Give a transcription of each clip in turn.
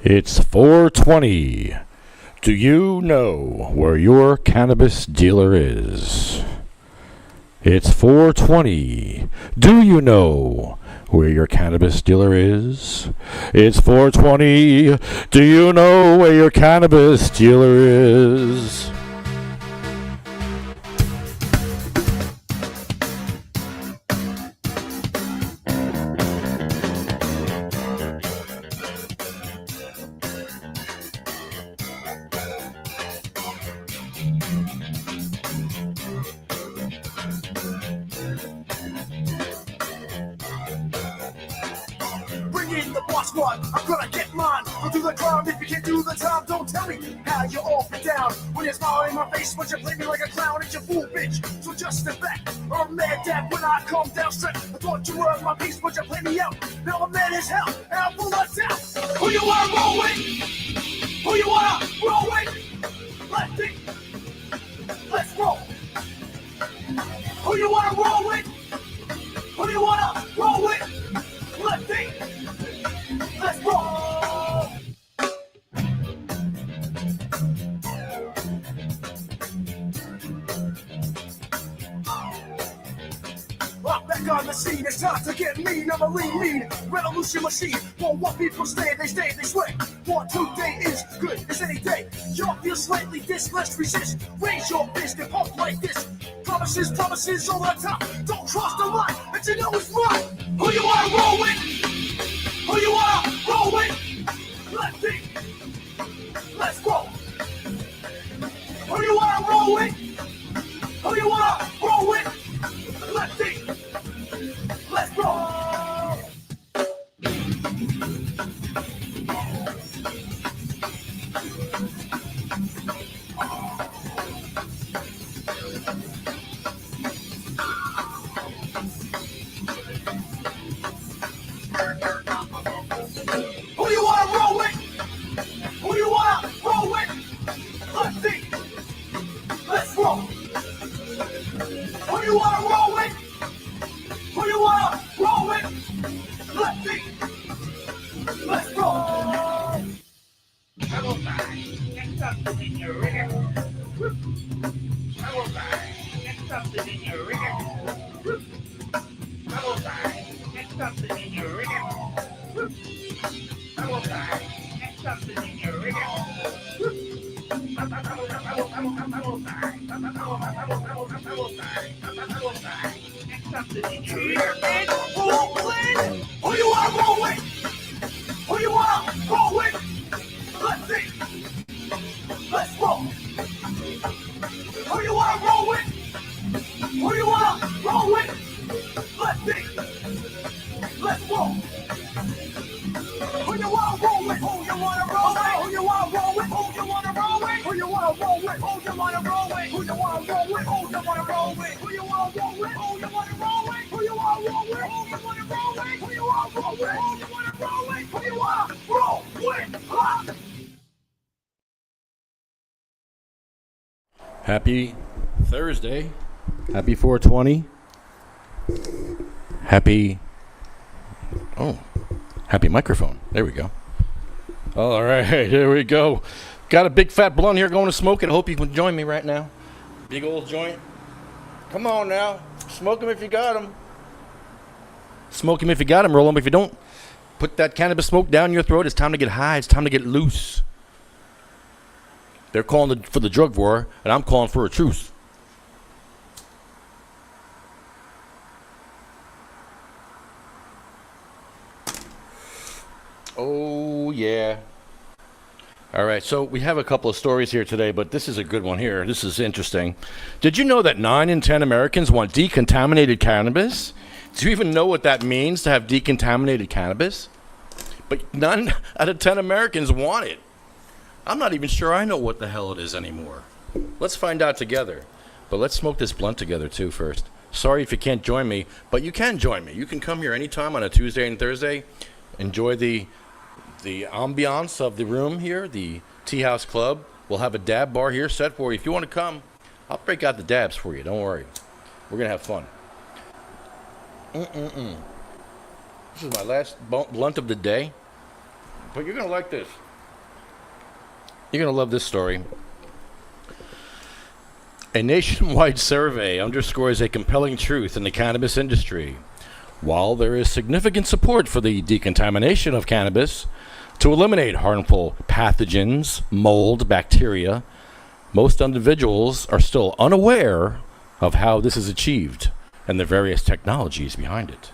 It's 420. Do you know where your cannabis dealer is? It's 420. Do you know where your cannabis dealer is? It's 420. Do you know where your cannabis dealer is? I'm gonna get mine. I'll do the crime. If you can't do the time, don't tell me how you're off and down. When you're smiling in my face, but you play me like a clown, it's your fool, bitch. So just step back. I'm mad that when I come down straight, I thought you were my piece, but you play me out. Now I'm mad as hell, and I'm full of doubt. Who you wanna roll with? Who you wanna roll with? Lefty, let's roll. Who you wanna roll with? Who you wanna roll with? Lefty. Let's go! I'm back on the scene, it's time to get mean. I'm a lean, revolution machine. For what people stay, they sweat. 1, 2 day is good as any day. Y'all feel slightly this, let's resist. Raise your fist and pump like this. Promises over the top. Don't cross the line, but you know it's right. Who you wanna roll with? Who you wanna roll with? Lefty, let's go. Who you wanna roll with? Who you wanna roll with? Lefty, let's go. Happy Thursday. Happy 420. Happy microphone. There we go. All right, here we go. Got a big fat blunt here going to smoke it. I hope you can join me right now. Big old joint. Come on now. Smoke them if you got them. Smoke them if you got them. Roll them if you don't. Put that cannabis smoke down your throat. It's time to get high. It's time to get loose. They're calling for the drug war, and I'm calling for a truce. Oh, yeah. All right, so we have a couple of stories here today, but this is a good one here. This is interesting. Did you know that 9 in 10 Americans want decontaminated cannabis? Do you even know what that means to have decontaminated cannabis? But 9 out of 10 Americans want it. I'm not even sure I know what the hell it is anymore. Let's find out together. But let's smoke this blunt together, too, first. Sorry if you can't join me, but you can join me. You can come here anytime on a Tuesday and Thursday. Enjoy the ambiance of the room here, the Tea House Club. We'll have a dab bar here set for you. If you want to come, I'll break out the dabs for you. Don't worry. We're going to have fun. This is my last blunt of the day. But you're going to like this. You're going to love this story. A nationwide survey underscores a compelling truth in the cannabis industry. While there is significant support for the decontamination of cannabis to eliminate harmful pathogens, mold, bacteria, most individuals are still unaware of how this is achieved and the various technologies behind it.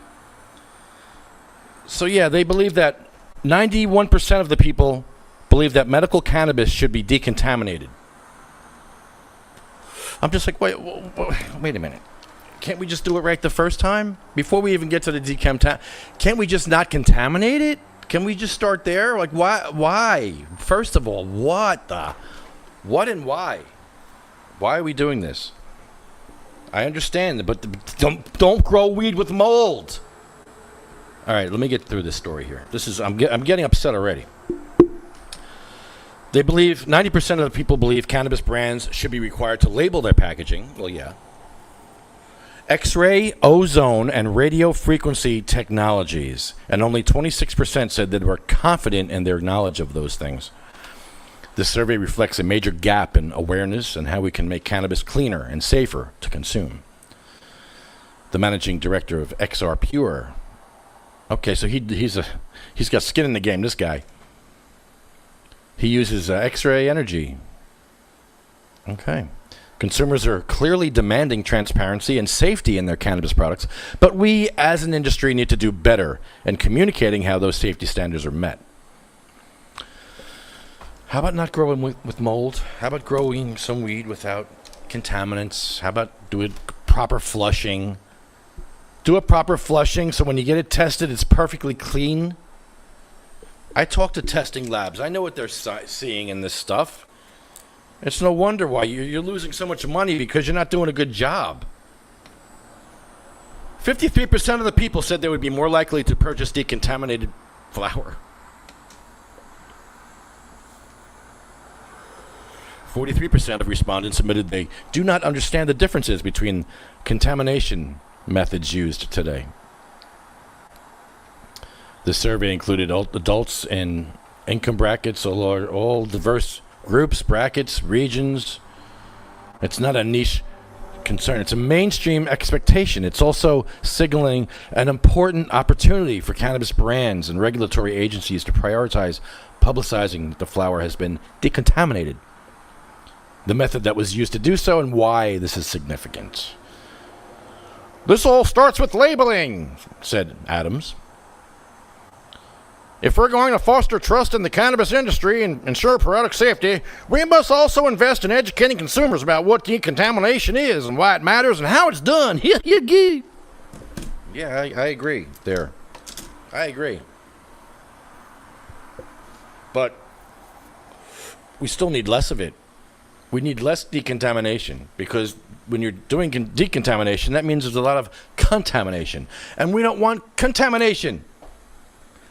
So yeah, they believe that 91% of the people believe that medical cannabis should be decontaminated. I'm just like, wait a minute. Can't we just do it right the first time? Before we even get to the can't we just not contaminate it? Can we just start there? Like, why? First of all, what and why? Why are we doing this? I understand, but don't grow weed with mold. All right, let me get through this story here. I'm getting upset already. They believe 90% of the people believe cannabis brands should be required to label their packaging. Well, yeah. X-ray, ozone, and radio frequency technologies, and only 26% said that they were confident in their knowledge of those things. This survey reflects a major gap in awareness and how we can make cannabis cleaner and safer to consume. The managing director of XR Pure. Okay, so he's got skin in the game, this guy. He uses X-ray energy. Okay. Consumers are clearly demanding transparency and safety in their cannabis products, but we as an industry need to do better in communicating how those safety standards are met. How about not growing with mold? How about growing some weed without contaminants? How about do it proper flushing? Do a proper flushing so when you get it tested, it's perfectly clean. I talk to testing labs. I know what they're seeing in this stuff. It's no wonder why you're losing so much money because you're not doing a good job. 53% of the people said they would be more likely to purchase decontaminated flower. 43% of respondents admitted they do not understand the differences between contamination methods used today. The survey included adults in income brackets, all diverse groups, brackets, regions. It's not a niche concern. It's a mainstream expectation. It's also signaling an important opportunity for cannabis brands and regulatory agencies to prioritize publicizing that the flower has been decontaminated, the method that was used to do so, and why this is significant. This all starts with labeling, said Adams. If we're going to foster trust in the cannabis industry and ensure product safety, we must also invest in educating consumers about what decontamination is and why it matters and how it's done. Yeah, I agree there. I agree. But we still need less of it. We need less decontamination because when you're doing decontamination, that means there's a lot of contamination. And we don't want contamination.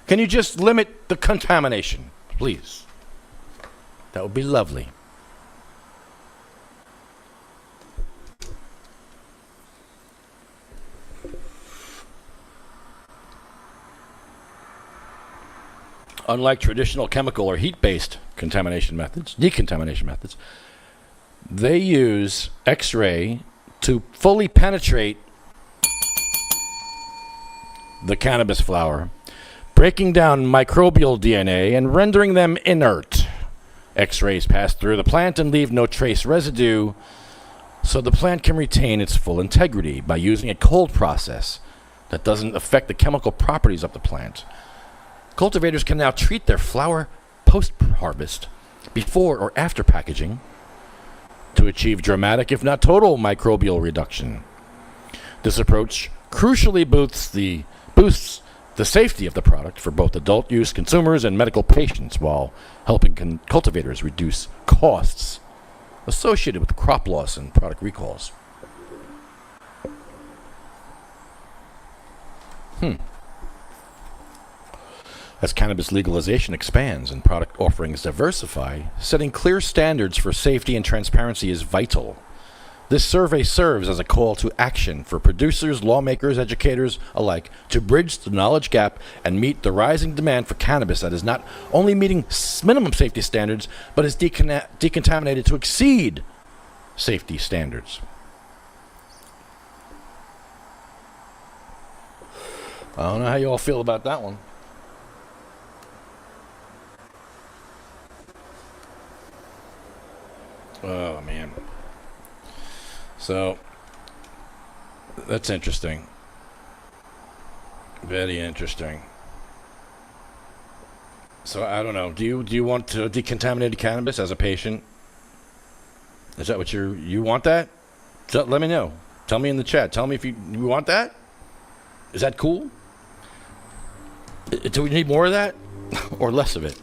Can you just limit the contamination, please? That would be lovely. Unlike traditional chemical or heat-based decontamination methods, they use X-ray to fully penetrate the cannabis flower, breaking down microbial DNA and rendering them inert. X-rays pass through the plant and leave no trace residue, so the plant can retain its full integrity by using a cold process that doesn't affect the chemical properties of the plant. Cultivators can now treat their flower post-harvest, before or after packaging, to achieve dramatic, if not total, microbial reduction. This approach crucially boosts the safety of the product for both adult use consumers and medical patients while helping cultivators reduce costs associated with crop loss and product recalls. As cannabis legalization expands and product offerings diversify, setting clear standards for safety and transparency is vital. This survey serves as a call to action for producers, lawmakers, educators alike to bridge the knowledge gap and meet the rising demand for cannabis that is not only meeting minimum safety standards, but is decontaminated to exceed safety standards. I don't know how you all feel about that one. Oh, man. So, that's interesting. Very interesting. So, I don't know. Do you want decontaminated cannabis as a patient? Is that what you want that? So, let me know. Tell me in the chat. Tell me if you want that. Is that cool? Do we need more of that or less of it?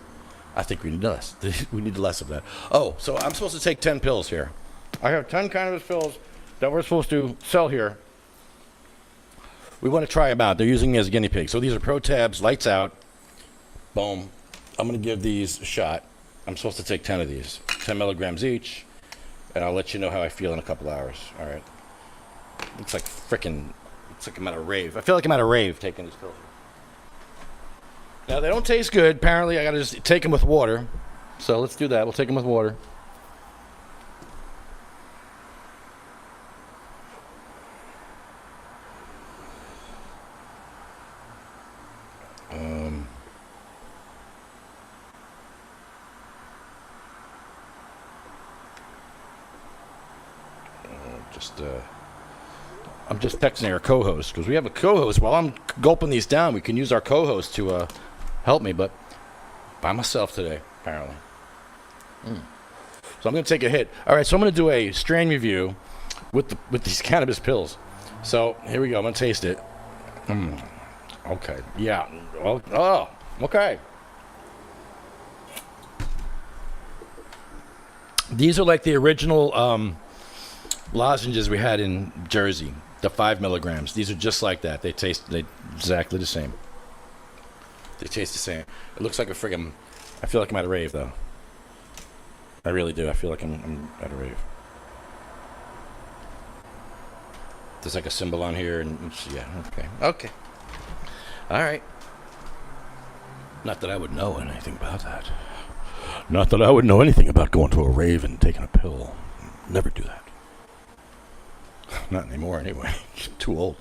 I think we need less. We need less of that. Oh, so I'm supposed to take 10 pills here. I have 10 cannabis pills that we're supposed to sell here. We want to try them out. They're using me as a guinea pig. So these are Pro Tabs, lights out. Boom. I'm going to give these a shot. I'm supposed to take 10 of these, 10 milligrams each, and I'll let you know how I feel in a couple hours. All right. It's like I'm at a rave. I feel like I'm at a rave taking these pills. Now, they don't taste good. Apparently, I got to just take them with water. So let's do that. We'll take them with water. I'm just texting our co-host because we have a co-host. While I'm gulping these down, we can use our co-host to help me, but by myself today, apparently. So I'm going to take a hit. All right, so I'm going to do a strain review with these cannabis pills. So here we go. I'm going to taste it. Okay. Yeah. Oh, okay. These are like the original lozenges we had in Jersey, the 5 milligrams. These are just like that. They taste exactly the same. They taste the same. It looks like a friggin'... I feel like I'm at a rave, though. I really do. I feel like I'm at a rave. There's like a symbol on here, and yeah, okay. Okay. All right. Not that I would know anything about that. Not that I would know anything about going to a rave and taking a pill. Never do that. Not anymore, anyway. Too old.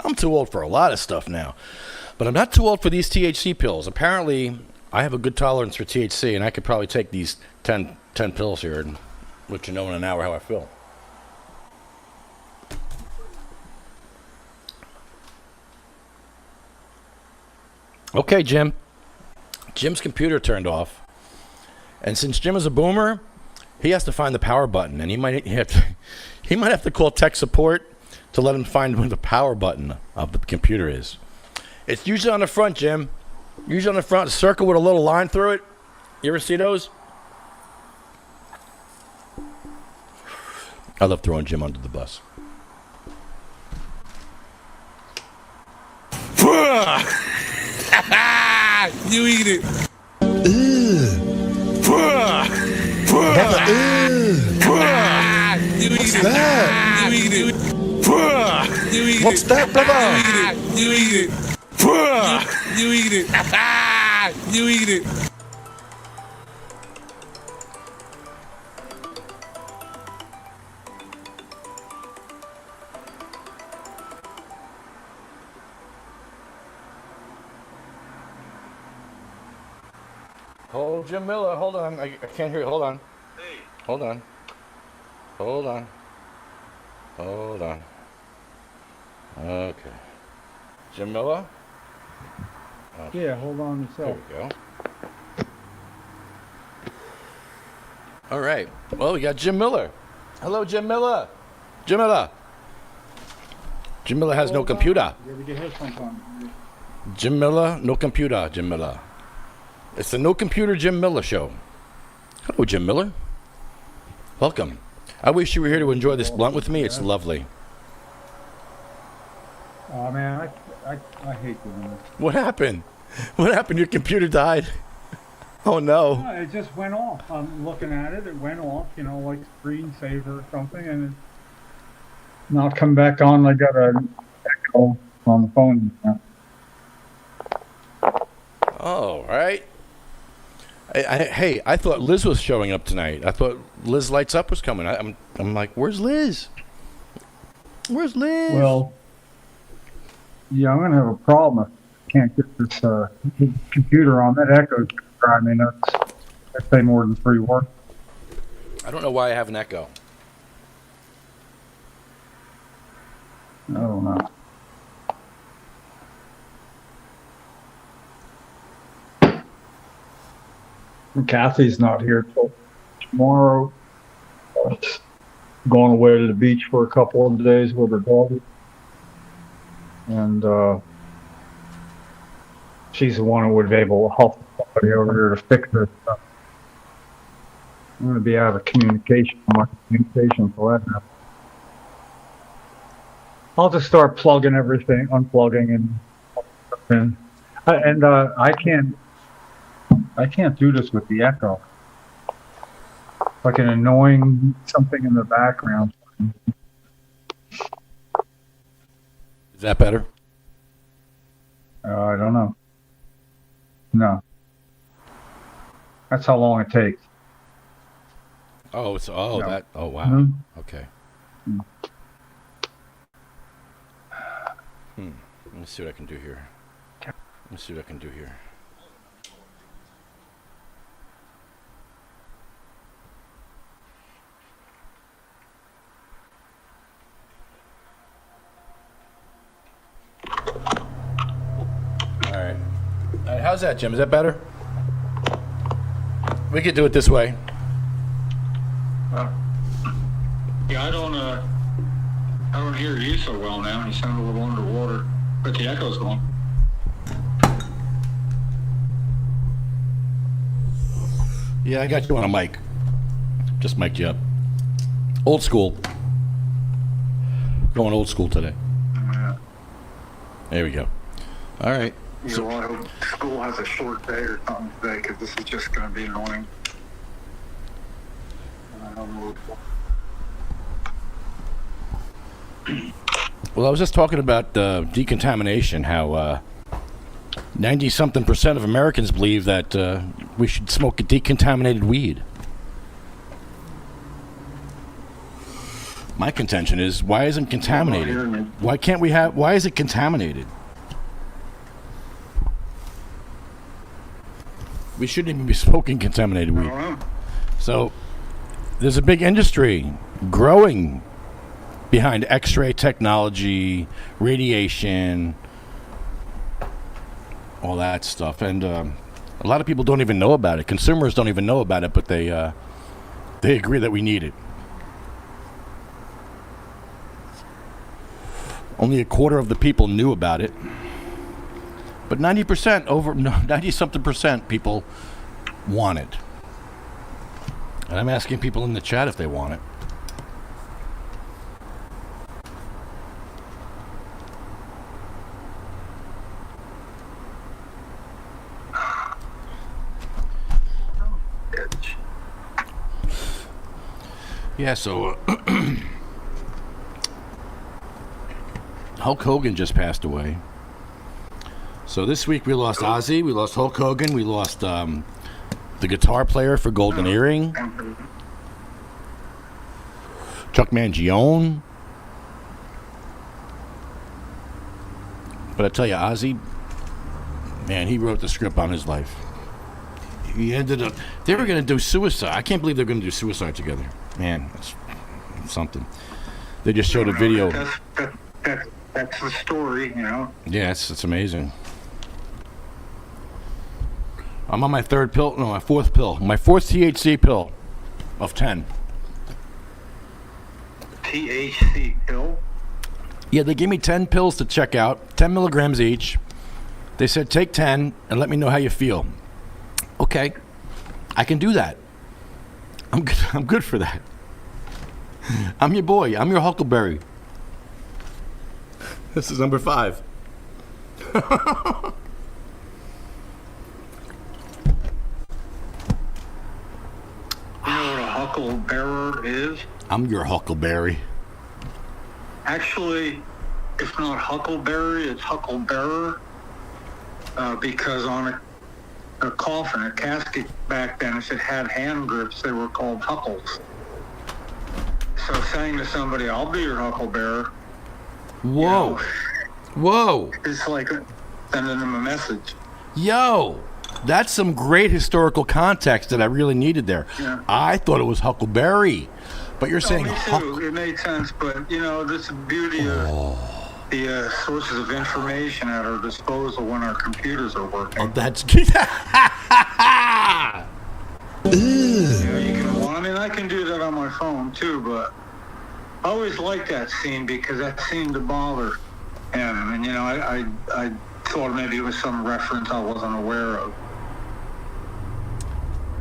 I'm too old for a lot of stuff now. But I'm not too old for these THC pills. Apparently, I have a good tolerance for THC, and I could probably take these 10 pills here and let you know in an hour how I feel. Okay, Jim. Jim's computer turned off. And since Jim is a boomer, he has to find the power button, and he might have to call tech support to let him find where the power button of the computer is. It's usually on the front, Jim. Usually on the front, a circle with a little line through it. You ever see those? I love throwing Jim under the bus. You eat it. What's that? You eat it. You eat it. What's that, brother? You eat it. You eat it. You eat it. Oh, Jim Miller, hold on. I can't hear you. Hold on. Hey. Hold on. Hold on. Hold on. Okay. Jim Miller? Yeah, hold on a There sec. we go. All right. Well, we got Jim Miller. Hello, Jim Miller. Jim Miller. Jim Miller has no Hold on. computer. You gotta get headphones on. Jim Miller, no computer, Jim Miller. It's the No Computer Jim Miller Show. Hello, Jim Miller. Welcome. I wish you were here to enjoy this blunt with me. It's lovely. Oh man, I hate doing this. What happened? What happened? Your computer died? Oh, no. No, it just went off. I'm looking at it. It went off. You know, like screensaver or something, and Now come back on. I got a echo on the phone. Oh, all right. Hey, I thought Liz was showing up tonight. I thought Liz Lights Up was coming. I'm like, where's Liz? Where's Liz? Well, yeah, I'm gonna have a problem if I can't get this computer on. That echo's driving me nuts. I say more than 3 words. I don't know why I have an echo. I don't know. And Kathy's not here till tomorrow. Going away to the beach for a couple of days with her daughter. And she's the one who would be able to help somebody over here to fix this stuff. I'm going to be out of communication for that now. I'll just start plugging everything, unplugging, and I can't do this with the echo. Like an annoying something in the background. Is that better? I don't know. No. That's how long it takes. Oh, No. that. Oh, wow. Mhm. Okay. Let me see what I can do here. All right. How's that, Jim? Is that better? We could do it this way. Yeah, I don't hear you so well now. You sound a little underwater, but the echo's gone. Yeah, I got you on a mic. Just mic'd you up. Old school. Going old school today. Yeah. There we go. All right. You know, I hope school has a short day or something today, because this is just going to be annoying. I don't know. Well, I was just talking about decontamination, how 90-something% of Americans believe that we should smoke a decontaminated weed. My contention is, why isn't it contaminated? Why is it contaminated? We shouldn't even be smoking contaminated I weed. don't know. So there's a big industry growing behind X-ray technology, radiation, all that stuff, and a lot of people don't even know about it. Consumers don't even know about it, but they agree that we need it. Only a quarter of the people knew about it, but 90-something% people want it. And I'm asking people in the chat if they want it. Yeah, so Hulk Hogan just passed away. So this week we lost Ozzy, we lost Hulk Hogan, we lost the guitar player for Golden Earring, Chuck Mangione. But I tell you, Ozzy, man, he wrote the script on his life. He ended up, they were going to do Suicide. I can't believe they're going to do Suicide together. Man, that's something. They just showed a video. That's the story, you know. Yeah, it's amazing. I'm on my fourth pill. My fourth THC pill of 10. THC pill? Yeah, they gave me 10 pills to check out, 10 milligrams each. They said, take 10 and let me know how you feel. Okay, I can do that. I'm good for that. I'm your boy. I'm your Huckleberry. This is number 5. You know what a hucklebearer is? I'm your Huckleberry. Actually, it's not Huckleberry, it's Hucklebearer. Because on a coffin, a casket back then, if it had hand grips, they were called Huckles. So saying to somebody, I'll be your Hucklebearer, Whoa. Whoa. it's like sending them a message. Yo. That's some great historical context that I really needed there. Yeah. I thought it was Huckleberry. But you're saying Me too. It made sense, but this is the beauty of the sources of information at our disposal when our computers are working. Oh, that's You can. Well, I mean, I can do that on my phone too, but I always liked that scene because that seemed to bother him, and I thought maybe it was some reference I wasn't aware of.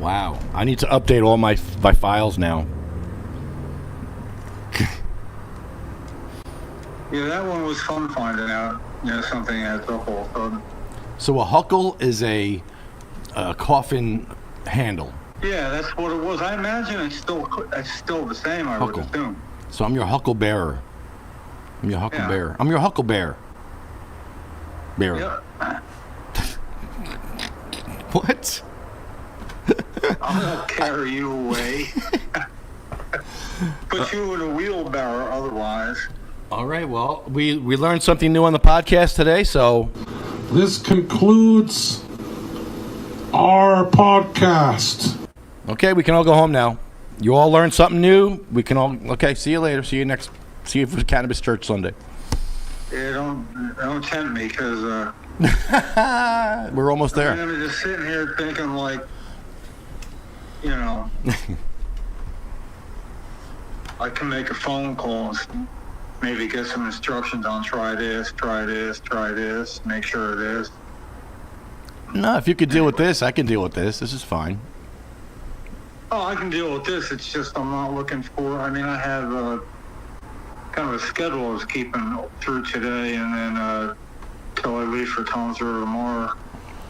Wow. I need to update all my files now. Yeah, that one was fun finding out, something as a whole. So a huckle is a coffin handle. Yeah, that's what it was. I imagine it's still the same, I would Huckle. assume. So I'm your hucklebearer. I'm your hucklebearer. I'm your hucklebear. Bearer. Yep. What? I'll carry you away. Put you in a wheelbarrow otherwise. All right, well, we learned something new on the podcast today, so This concludes our podcast. okay, we can all go home now. You all learned something new. We can all see you later. See you for Cannabis Church Sunday. Yeah, don't tempt me, because We're almost there. I'm just sitting here thinking like, I can make a phone call and maybe get some instructions on try this, make sure it is. No, if you could deal with this, I can deal with this. This is fine. Oh, I can deal with this. It's just I'm not looking for. I mean, I have kind of a schedule I was keeping through today, and then till I leave for Townsville tomorrow.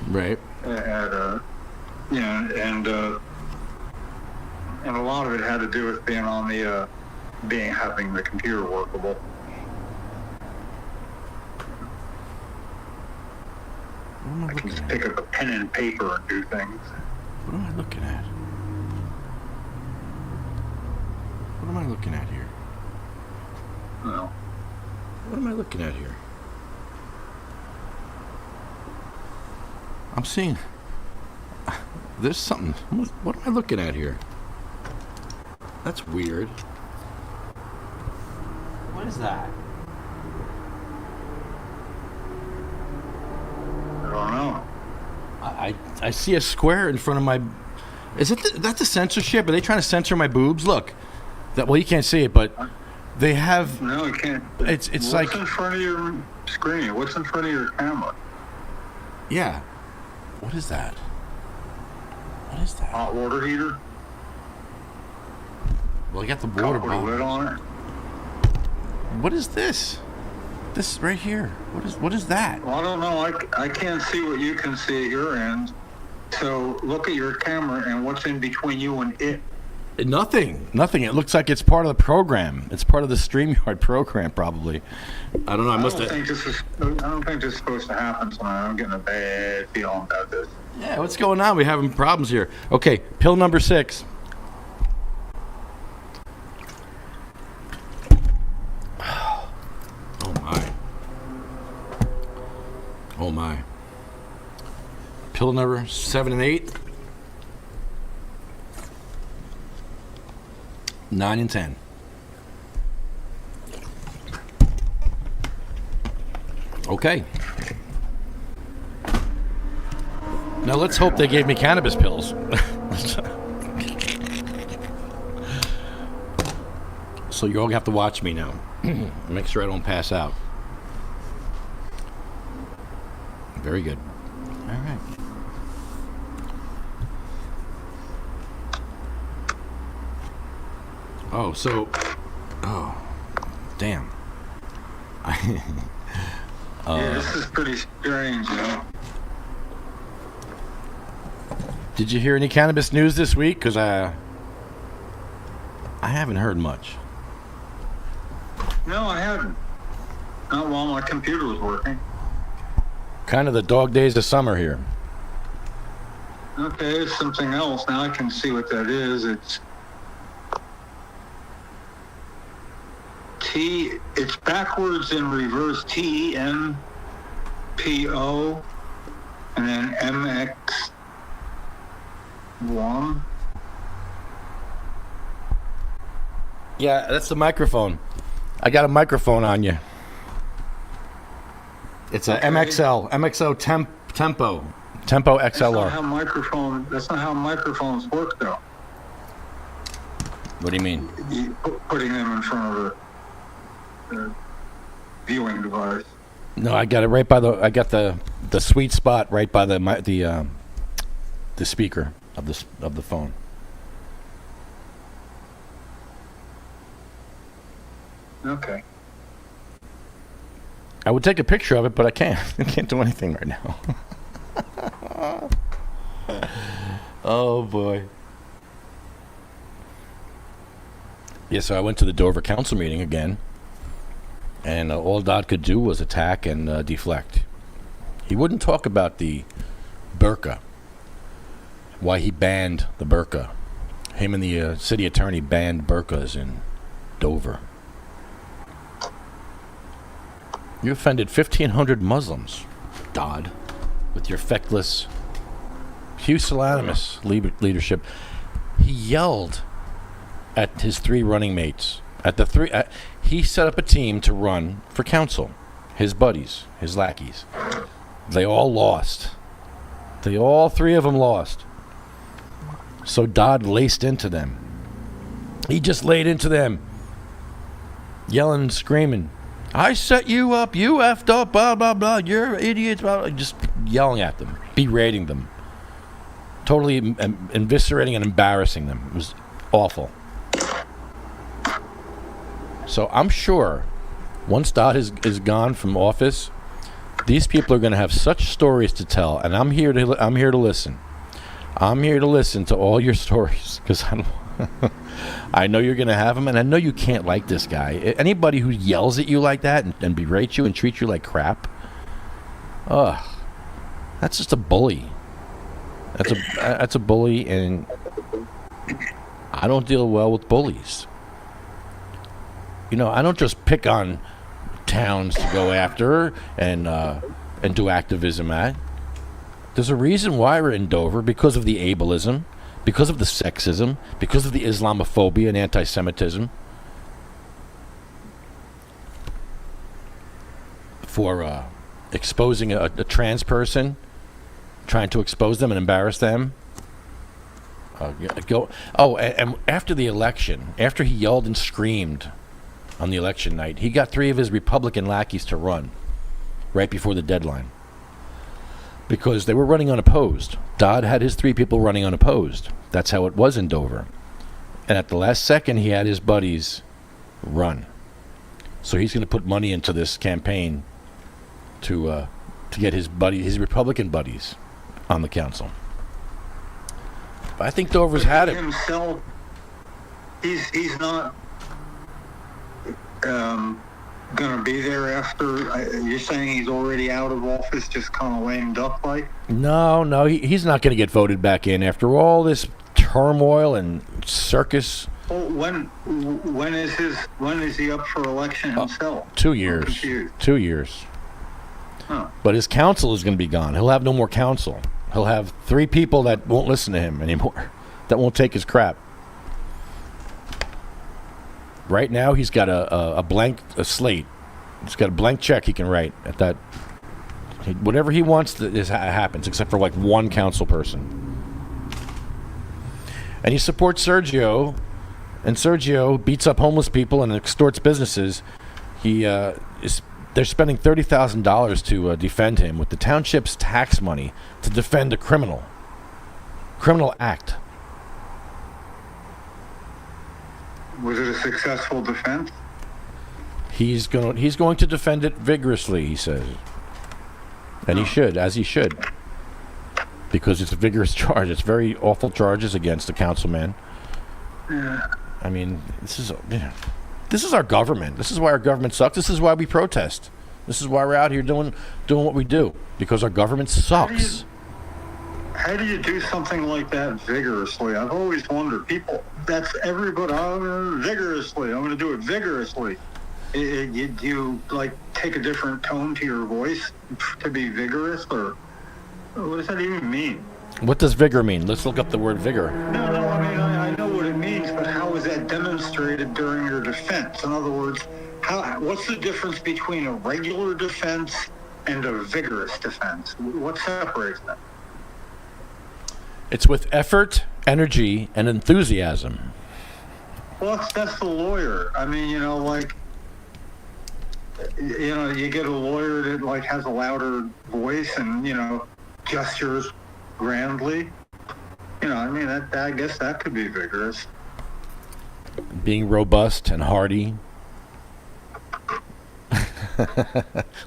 Right. And a lot of it had to do with being on the having the computer workable. I can just pick up a pen and paper and do things. What am I looking at? What am I looking at here? No. What am I looking at here? I'm seeing. There's something. What am I looking at here? That's weird. What is that? I don't know. I see a square in front of my. Is it that's the censorship? Are they trying to censor my boobs? Look, well you can't see it, but they have. No, you can't. It's What's like. in front of your screen? What's in front of your camera? Yeah. What is that? What is that? Hot water heater? Well, I got the water With a lid bottle. on it? What is this? This right here. What is that? Well, I don't know. I can't see what you can see at your end. So look at your camera and what's in between you and it. Nothing. It looks like it's part of the program. It's part of the StreamYard program, probably. I don't know. I I must don't have. think this is supposed to happen tonight. I'm getting a bad feeling about this. Yeah, what's going on? We're having problems here. Okay, pill number 6. Oh my. Oh my. Pill number 7 and 8. 9 and 10. Okay. Now let's hope they gave me cannabis pills. So you're all gonna have to watch me now. Make sure I don't pass out. Very good. All right. Oh, so. Oh, damn. Yeah, this is pretty strange, Did you hear any cannabis news this week? Because I haven't heard much. No, I hadn't. Not while my computer was working. Kind of the dog days of summer here. Okay, it's something else. Now I can see what that is. It's it's backwards in reverse. TENPO and then MX1. Yeah, that's the microphone. I got a microphone on you. It's a Okay. MXO Tempo That's not XLR. how microphones work, though. What do you mean? Putting them in front of a viewing device. No, I got it right by I got the sweet spot right by the speaker of the phone. Okay. I would take a picture of it, but I can't. I can't do anything right now. Oh boy. Yeah, so I went to the Dover Council meeting again, and all Dodd could do was attack and deflect. He wouldn't talk about the burqa, why he banned the burqa. Him and the city attorney banned burqas in Dover. You offended 1,500 Muslims, Dodd, with your feckless, pusillanimous leadership. He yelled at his three running mates. He set up a team to run for council. His buddies, his lackeys. They all lost. All three of them lost. So Dodd laced into them. He just laid into them, yelling, screaming, "I set you up, you effed up, blah, blah, blah, you're idiots," blah, blah, just yelling at them, berating them, totally eviscerating and embarrassing them. It was awful. So I'm sure once Dodd is gone from office, these people are going to have such stories to tell, and I'm here to listen. I'm here to listen to all your stories, because I know you're going to have them, and I know you can't like this guy. Anybody who yells at you like that and berates you and treats you like crap, that's just a bully. That's a bully, and I don't deal well with bullies. You know, I don't just pick on towns to go after and do activism at. There's a reason why we're in Dover, because of the ableism, because of the sexism, because of the Islamophobia and anti-Semitism. For exposing a trans person, trying to expose them and embarrass them. And after the election, after he yelled and screamed on the election night, he got 3 of his Republican lackeys to run right before the deadline, because they were running unopposed. Dodd had his 3 people running unopposed. That's how it was in Dover. And at the last second, he had his buddies run. So he's going to put money into this campaign to get his Republican buddies on the council. But I think Dover's had it. Himself, he's not going to be there after. You're saying he's already out of office, just kind of lame duck like? No, he's not going to get voted back in after all this turmoil and circus. Well, when is he up for election himself? 2 I'm years. confused. 2 years. Huh. But his council is going to be gone. He'll have no more council. He'll have 3 people that won't listen to him anymore, that won't take his crap. Right now, he's got a blank slate. He's got a blank check he can write at that. Whatever he wants happens, except for like 1 council person. And he supports Sergio, and Sergio beats up homeless people and extorts businesses. They're spending $30,000 to defend him with the township's tax money to defend a criminal act. Was it a successful defense? He's going to defend it vigorously, he says. And he should, as he should. Because it's a vigorous charge. It's very awful charges against the councilman. Yeah. I mean, this is... Yeah. This is our government. This is why our government sucks. This is why we protest. This is why we're out here doing what we do, because our government sucks. How do you do something like that vigorously? I've always wondered. People, that's everybody. Vigorously. I'm going to do it vigorously. Do you like take a different tone to your voice to be vigorous, or what does that even mean? What does vigor mean? Let's look up the word vigor. No. I mean, I know what it means, but how is that demonstrated during your defense? In other words, what's the difference between a regular defense and a vigorous defense? What separates them? It's with effort, energy, and enthusiasm. Well, that's the lawyer. I mean, you get a lawyer that like has a louder voice and gestures grandly. I mean, I guess that could be vigorous. Being robust and hardy.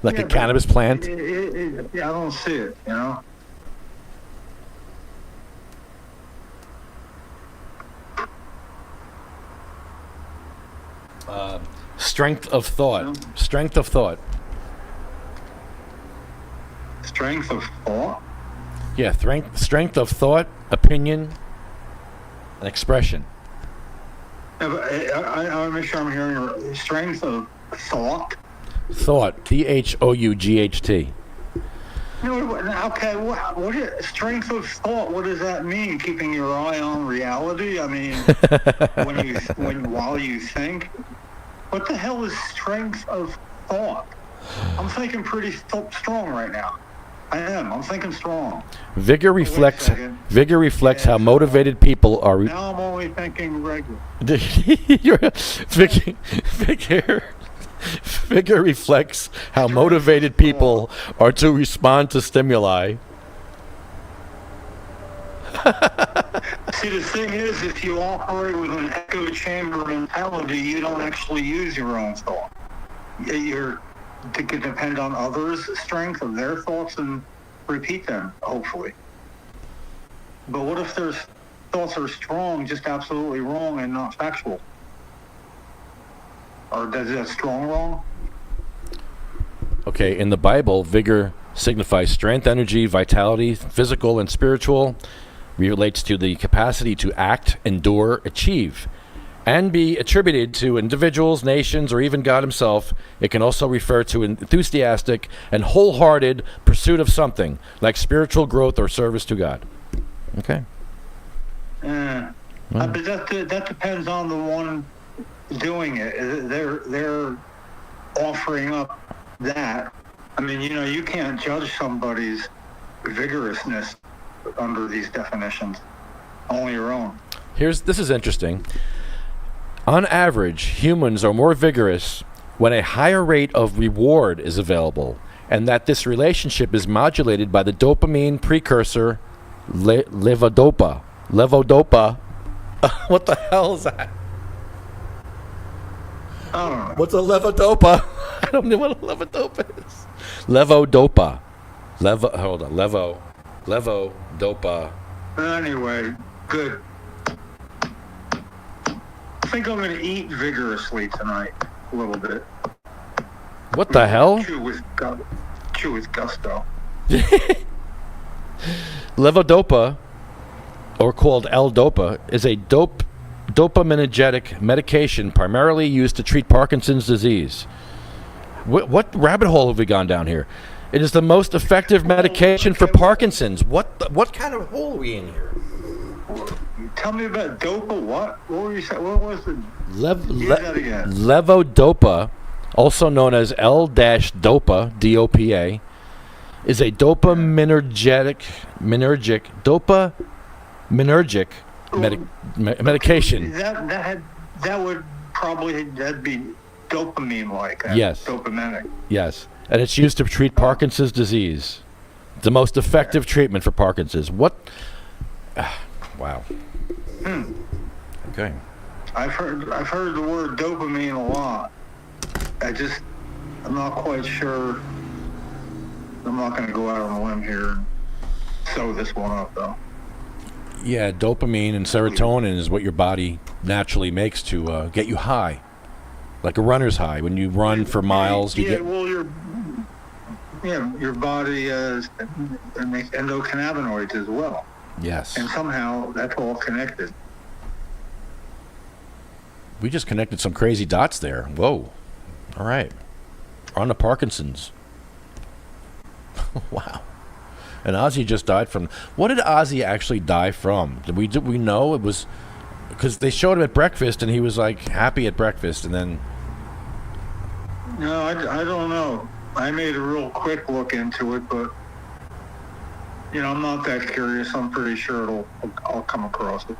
Like a cannabis plant. I don't see it, Strength of thought. Strength of thought. Strength of thought? Yeah, strength of thought, opinion, and expression. Yeah, but I want to make sure I'm hearing right. Strength of thought? Thought. THOUGHT. Okay, what is strength of thought? What does that mean? Keeping your eye on reality? I mean, while you think? What the hell is strength of thought? I'm thinking pretty strong right now. I am. I'm thinking strong. Vigor reflects how motivated people are. Now I'm only thinking regular. Vigor reflects how motivated people are to respond to stimuli. See, the thing is, if you operate with an echo chamber mentality, you don't actually use your own thought. You can depend on others' strength of their thoughts and repeat them, hopefully. But what if their thoughts are strong, just absolutely wrong and not factual? Or is that strong wrong? Okay, in the Bible, vigor signifies strength, energy, vitality, physical and spiritual. Relates to the capacity to act, endure, achieve, and be attributed to individuals, nations, or even God himself. It can also refer to enthusiastic and wholehearted pursuit of something, like spiritual growth or service to God. Okay. But that depends on the one doing it. They're offering up that. I mean, you can't judge somebody's vigorousness under these definitions. Only your own. This is interesting. On average, humans are more vigorous when a higher rate of reward is available, and that this relationship is modulated by the dopamine precursor levodopa. Levodopa. What the hell is that? I don't know. What's a levodopa? I don't know what a levodopa is. Levodopa. Levodopa. Anyway, good. I think I'm going to eat vigorously tonight a little bit. What the hell? Chew with gusto. Levodopa, or called L-Dopa, is a dopaminergic medication primarily used to treat Parkinson's disease. What rabbit hole have we gone down here? It is the most effective medication for Parkinson's. What kind of hole are we in here? Tell me about dopa. What were you saying? What was it? Use that again. Levodopa, also known as L-Dopa, DOPA, is a dopaminergic medication. That would probably be dopamine-like. Yes. Dopaminic. Yes. And it's used to treat Parkinson's disease. The most effective treatment for Parkinson's. What? Wow. Okay. I've heard the word dopamine a lot. I'm not quite sure. I'm not going to go out on a limb here and sew this one up, though. Yeah, dopamine and serotonin is what your body naturally makes to get you high. like a runner's high when you run for miles. You Yeah, well, your body makes endocannabinoids as well, yes. and somehow that's all connected. We just connected some crazy dots there. Whoa. All right. On to Parkinson's. Wow. And Ozzy just died from. What did Ozzy actually die from? Did we know it was because they showed him at breakfast and he was like happy at breakfast and then. No, I don't know. I made a real quick look into it, but I'm not that curious. I'm pretty sure I'll come across it.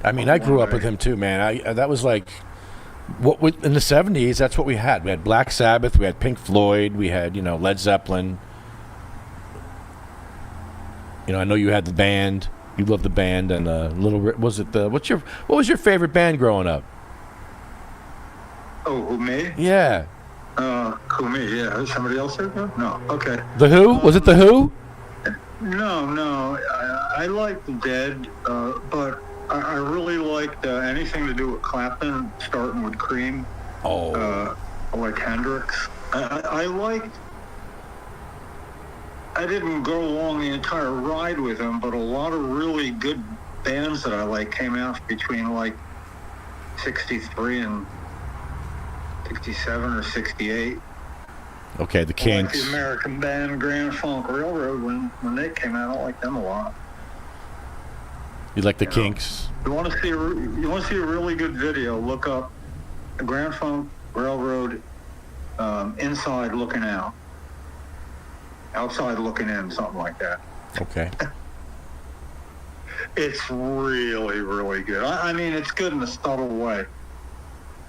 I mean, I grew up with him too, man. That was like in the 70s. That's what we had. We had Black Sabbath, we had Pink Floyd, we had Led Zeppelin. I know you had the band. You loved the band and what was your favorite band growing up? Oh, who, me? Yeah. Who, me? Yeah. Somebody else said that? No. Okay. The Who? Was it the Who? No. I liked the Dead, but I really liked anything to do with Clapton, starting with Cream. Oh. Like Hendrix. I didn't go along the entire ride with him, but a lot of really good bands that I like came out between like 63 and 67 or 68. Okay, the Kinks. Like the American band Grand Funk Railroad, when they came out, I liked them a lot. You like the Kinks? You want to see a really good video? Look up Grand Funk Railroad, Inside Looking Out, Outside Looking In, something like that. Okay. It's really, really good. I mean, it's good in a subtle way.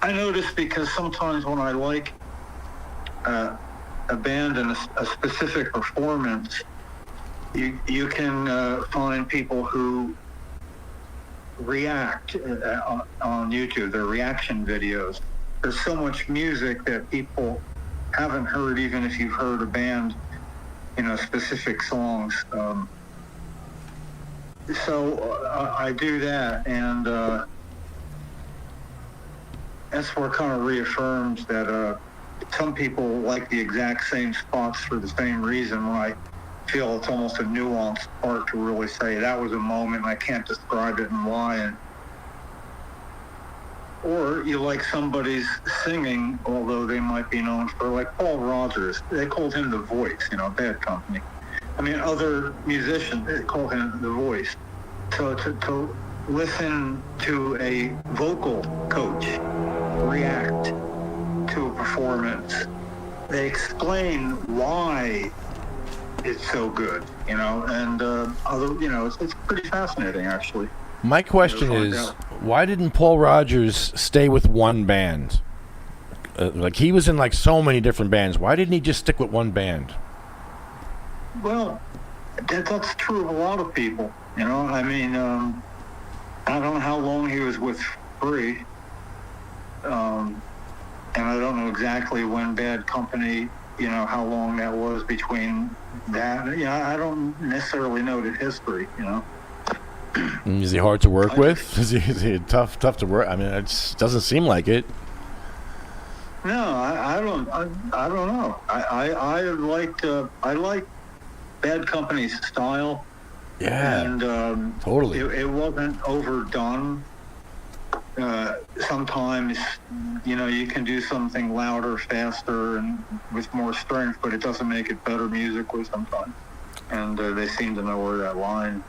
I notice because sometimes when I like a band and a specific performance, you can find people who react on YouTube, their reaction videos. There's so much music that people haven't heard, even if you've heard a band, specific songs. So I do that, and that's where it kind of reaffirms that some people like the exact same spots for the same reason, when I feel it's almost a nuanced part to really say that was a moment, I can't describe it and why. Or you like somebody's singing, although they might be known for, like Paul Rogers, they called him the Voice, Bad Company. I mean, other musicians, they call him the Voice. So to listen to a vocal coach react to a performance, they explain why it's so good, and it's pretty fascinating, actually. My question is, why didn't Paul Rogers stay with one band? Like, he was in like so many different bands. Why didn't he just stick with one band? Well, that's true of a lot of people. I mean, I don't know how long he was with Free, and I don't know exactly when Bad Company, how long that was between that. I don't necessarily know the history, Is he hard to work with? Is he tough to work? I mean, it doesn't seem like it. No, I don't know. I like Bad Company's style. Yeah, and totally. It wasn't overdone. Sometimes, you can do something louder, faster, and with more strength, but it doesn't make it better musically sometimes. And they seem to know where that line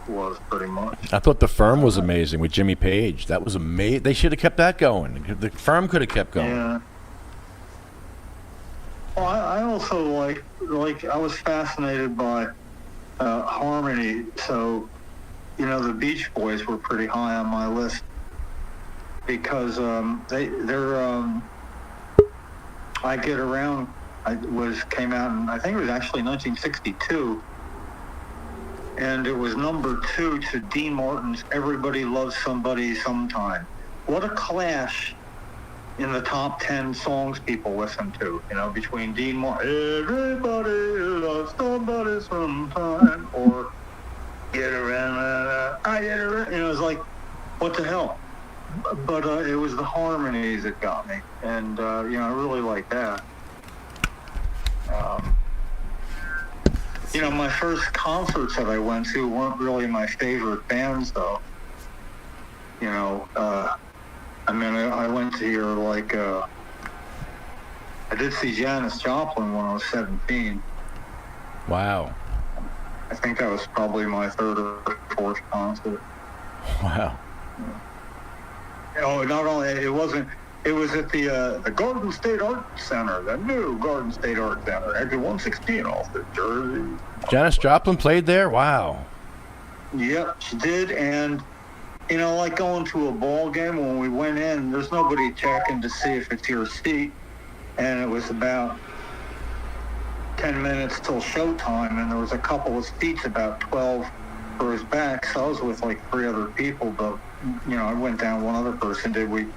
was, pretty much. I thought The Firm was amazing with Jimmy Page. That was amazing. They should have kept that going. The Firm could have kept going. Yeah. Well, I also like I was fascinated by harmony. So, the Beach Boys were pretty high on my list because they're I Get Around came out in, I think it was actually 1962. And it was number 2 to Dean Martin's Everybody Loves Somebody Sometime. What a clash in the top 10 songs people listen to, between Dean Martin, Everybody Loves Somebody Sometime, or Get Around, I Get Around. It was like, what the hell? but it was the harmonies that got me, and you know, I really like that. You know, my first concerts that I went to weren't really my favorite bands, though. You know, I mean, I went to hear, like, I did see Janis Joplin when I was 17. Wow. I think that was probably my third or fourth concert. Wow. Oh, not only, it was at the Garden State Art Center, the new Garden State Art Center, exit 116 off the Jersey. Janis Joplin played there? Wow. Yep, she did, and you know, like going to a ball game, when we went in, there's nobody checking to see if it's your seat, and it was about 10 minutes till showtime, and there was a couple of seats about 12 rows back, so I was with like 3 other people, but, you know, I went down, one other person did, we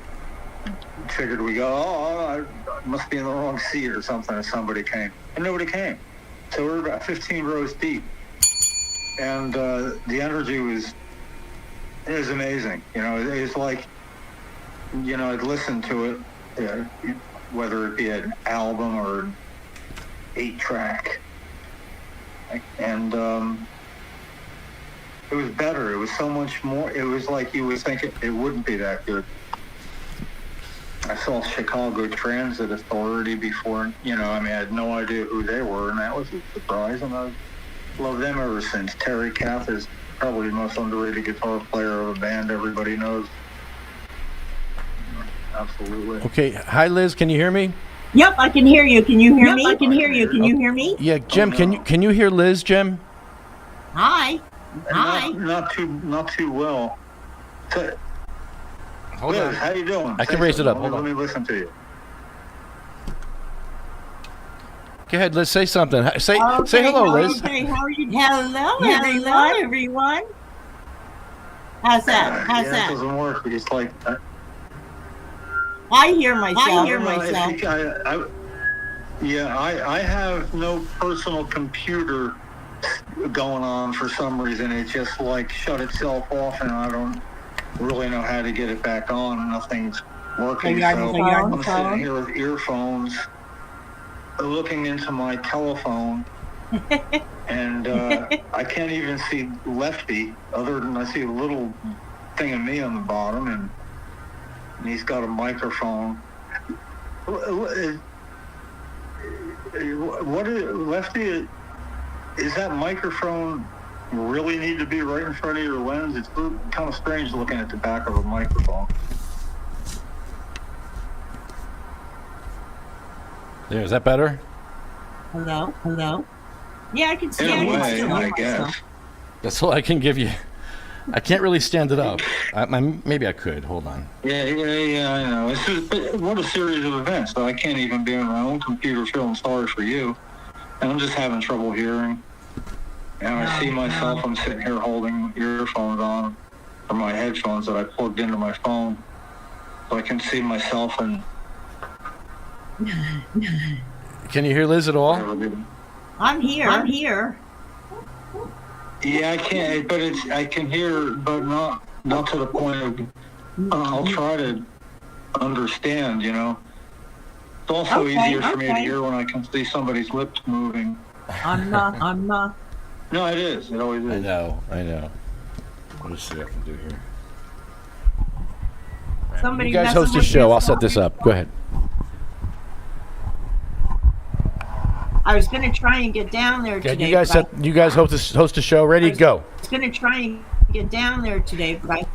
figured we go, I must be in the wrong seat or something, if somebody came, and nobody came, so we were about 15 rows deep, and the energy was amazing, you know, it was like, you know, I'd listen to it, whether it be an album or an 8-track, and it was better. It was so much more. It was like you would think it wouldn't be that good. I saw Chicago Transit Authority before, you know, I mean, I had no idea who they were, and that was a surprise, and I've loved them ever since. Terry Kath is probably the most underrated guitar player of a band everybody knows. Absolutely. Okay. Hi, Liz. Can you hear me? Yep, I can hear you. Can you hear me? I can hear you. Can you hear me? Yeah, Jim. no. Can you hear Liz, Jim? Hi. Hi. Not too well. So, Hold Liz, on. how you doing? I can Say raise it up. something. Hold Let on. me listen to you. Go ahead, Liz. Say something. Say Okay, hello, Liz. Okay, how are you? Hello, everyone. How's that? How's Yeah, it that? doesn't work. It's like I hear myself. I hear I don't know, myself. I have no personal computer going on for some reason. It just like shut itself off, and I don't really know how to get it back on. Nothing's working. So you're on the I'm phone? sitting here with earphones, looking into my telephone, and I can't even see Lefty, other than I see a little thing of me on the bottom, and he's got a microphone. What is Lefty? Is that microphone really need to be right in front of your lens? It's kind of strange looking at the back of a microphone. There. Is that better? Hello. Hello. Yeah, I can see. In I a can way, still I hear guess. myself. That's all I can give you. I can't really stand it up. Maybe I could. Hold on. Yeah, I know. It's just, what a series of events. I can't even be on my own computer feeling sorry for you. And I'm just having trouble hearing. And I see myself, I'm sitting here holding earphones on, or my headphones that I plugged into my phone. So I can see myself and Can you hear Liz at all? I'm here. I'm here. Yeah, I can't, but I can hear, but not to the point of, I'll try to understand, you know. It's also Okay, easier for me to okay. hear when I can see somebody's lips moving. I'm not. No, it is. It always is. I know. Let me see what I can do here. Somebody You guys messing host a with show. your I'll set this phone? up. Go ahead. I was going to try and get down there Okay, today. you guys host a show. Ready? Go. I was going to try and get down there today, but I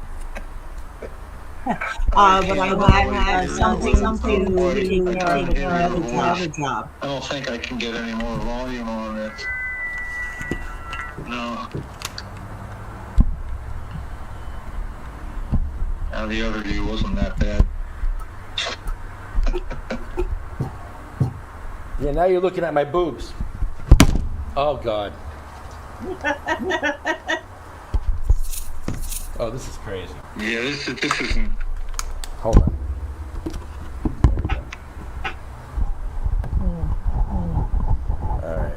had something to another job. I don't think I can get any more volume on it. No. Now the other view wasn't that bad. Yeah, now you're looking at my boobs. Oh, God. Oh, this is crazy. Yeah, this isn't. Hold on. All right.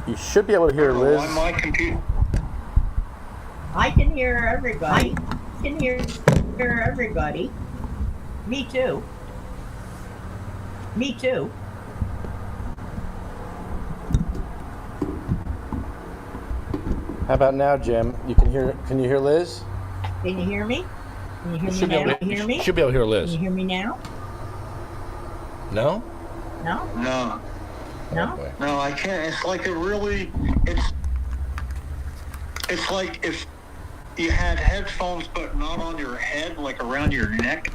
You should be able to hear Liz. On my computer. I can hear everybody. I can hear hear everybody. Me too. Me too. How about now, Jim? Can you hear Liz? Can you hear me? Can you hear me Should be now? able Can you hear to, me? should be able to hear Can Liz. you hear me now? No? No? No, No? Okay. no, I can't. It's like it's like if you had headphones but not on your head, like around your neck,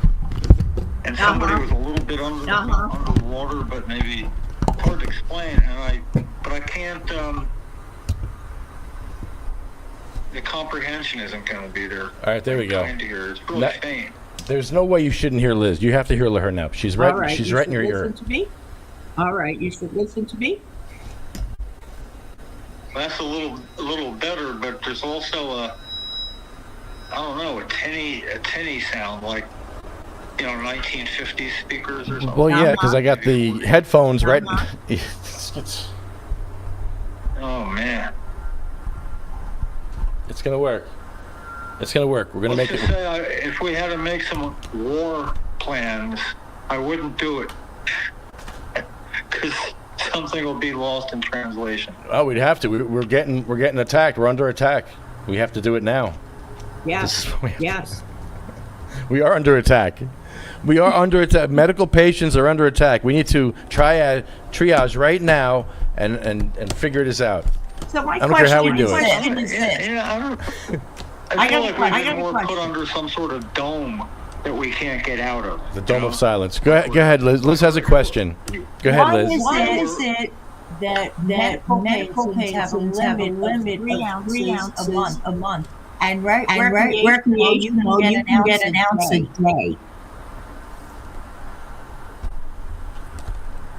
and somebody was a little bit underwater, but maybe it's hard to explain. But I can't. The comprehension isn't going to be there. All right, there we go. Trying to hear. It's really That- faint. There's no way you shouldn't hear Liz. You have to hear her now. She's right. All right. She's you right in should your ear. listen to me. All right. You should listen to me. That's a little better, but there's also a tinny sound, like 1950s speakers or something. Well, yeah, because I got the headphones right. Oh man. It's gonna work. It's gonna work. We're gonna Let's make just it. say if we had to make some war plans, I wouldn't do it because something will be lost in translation. Oh, we'd have to. We're getting attacked. We're under attack. We have to do it now. Yes. This is what we have to Yes. We are under attack. We are under attack. Medical patients are under attack. We need to triage right now and figure this out. So my I don't care how we question do it. is this. Yeah, I I feel got a like que- I we've got been a more put question. under some sort of dome that we can't get out of. The dome of silence. Go ahead, Liz. Liz has a question. Go ahead, Liz. Why is it that medical patients have a limit of 3 ounces a month? And recreation you can get an ounce a day.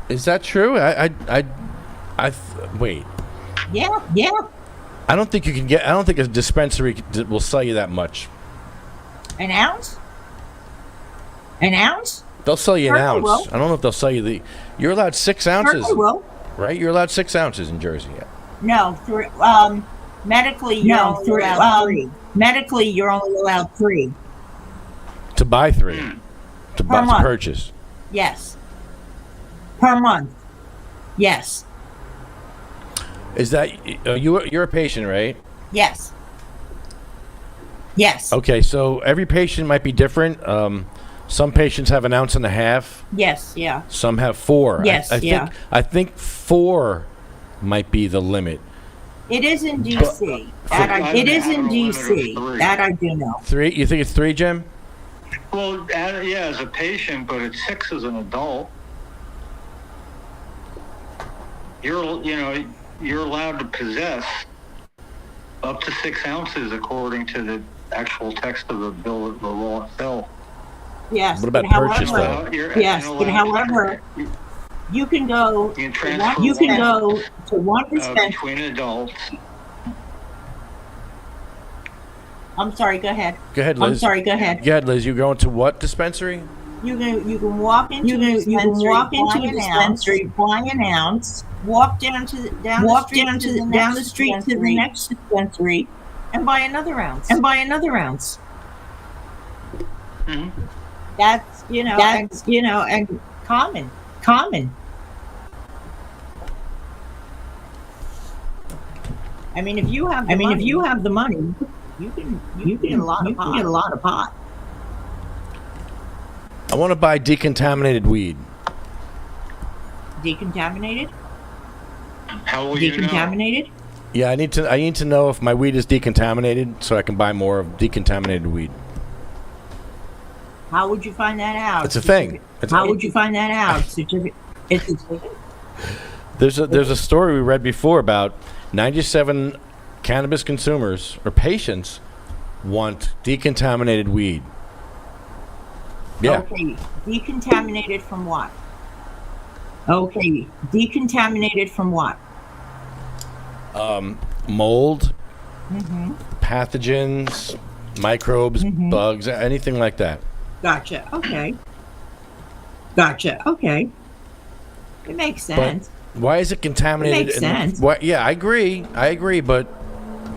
Is that true? Wait. Yeah. I don't think you can get. I don't think a dispensary will sell you that much. An ounce? An ounce? They'll sell you an Certainly ounce. will. I don't know if they'll sell you the. You're allowed 6 ounces, Certainly will. right? You're allowed 6 ounces in Jersey. Yeah. No, medically you're only allowed 3. Medically you're only allowed 3. To buy 3, to buy to month. purchase. Yes. Per month. Yes. Is that you're a patient, right? Yes. Yes. Okay, so every patient might be different. Some patients have 1.5 ounces. Yes. Yeah. Some have 4. Yes, yeah. I think 4 might be the limit. It is in DC. It is in DC. That I do know. 3? You think it's 3, Jim? Well, yeah, as a patient, but it's 6 as an adult. You're allowed to possess up to 6 ounces according to the actual text of the bill, the law itself. Yes. What about but purchase, however, though? Yes, but however, you can go. You can transfer You can go to one dispensary. between adults. I'm sorry. Go ahead. Go ahead, Liz. I'm sorry. Go ahead. Go ahead, Liz. You going to what dispensary? You can walk into a dispensary, buy an ounce, walk down the street to the next dispensary, and buy another ounce. Mhm. That's and common. I mean, if you have the money, you can get a lot of pot. I want to buy decontaminated weed. Decontaminated? How will you know? Decontaminated? Yeah, I need to know if my weed is decontaminated so I can buy more of decontaminated weed. How would you find that out? It's a thing. How would you find that out? There's a story we read before about 97 cannabis consumers or patients want decontaminated weed. Yeah. Okay, decontaminated from what? Okay, decontaminated from what? Mold, pathogens, microbes, bugs, anything like that. Gotcha. Okay. It makes sense. Why is it contaminated? It makes sense. Yeah, I agree, but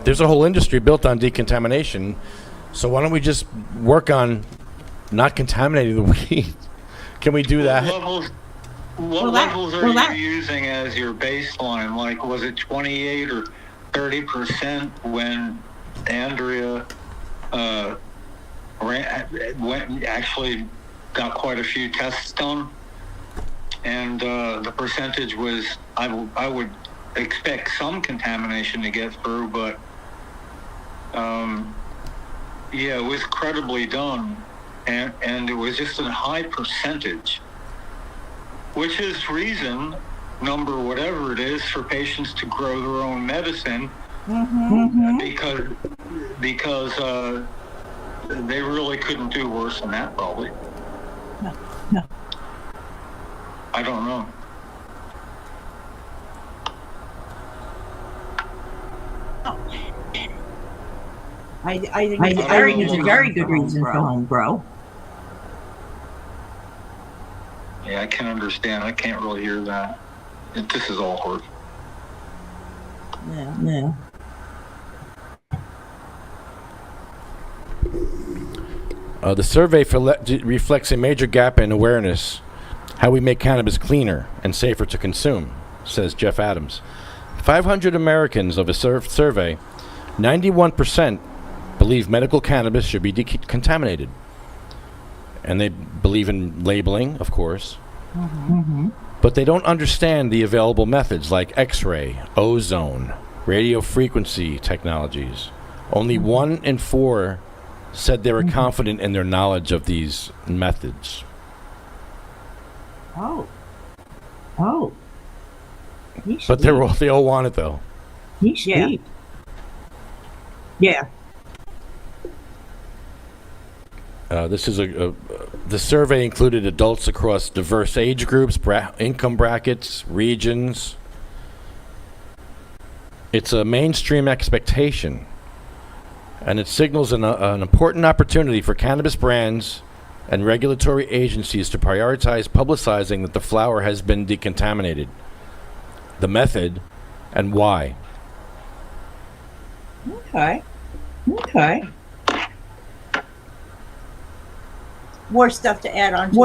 there's a whole industry built on decontamination. So why don't we just work on not contaminating the weed? Can we do that? What levels are you using as your baseline? Like, was it 28 or 30% when Andrea actually got quite a few tests done? And the percentage was, I would expect some contamination to get through, but yeah, it was credibly done, and it was just a high percentage, which is reason number whatever it is for patients to grow their own medicine, because they really couldn't do worse than that, probably. No. I don't know. I think it's a very good reason for home grow. Yeah, I can understand. I can't really hear that. This is all hard. Yeah. The survey reflects a major gap in awareness, how we make cannabis cleaner and safer to consume, says Jeff Adams. 500 Americans of a survey, 91% believe medical cannabis should be decontaminated. And they believe in labeling, of course. But they don't understand the available methods like X-ray, ozone, radio frequency technologies. Only 1 in 4 said they were confident in their knowledge of these methods. Oh. But they all want it, though. Yeah. This is the survey included adults across diverse age groups, income brackets, regions. It's a mainstream expectation, and it signals an important opportunity for cannabis brands and regulatory agencies to prioritize publicizing that the flower has been decontaminated, the method, and why. Okay. More stuff to add on to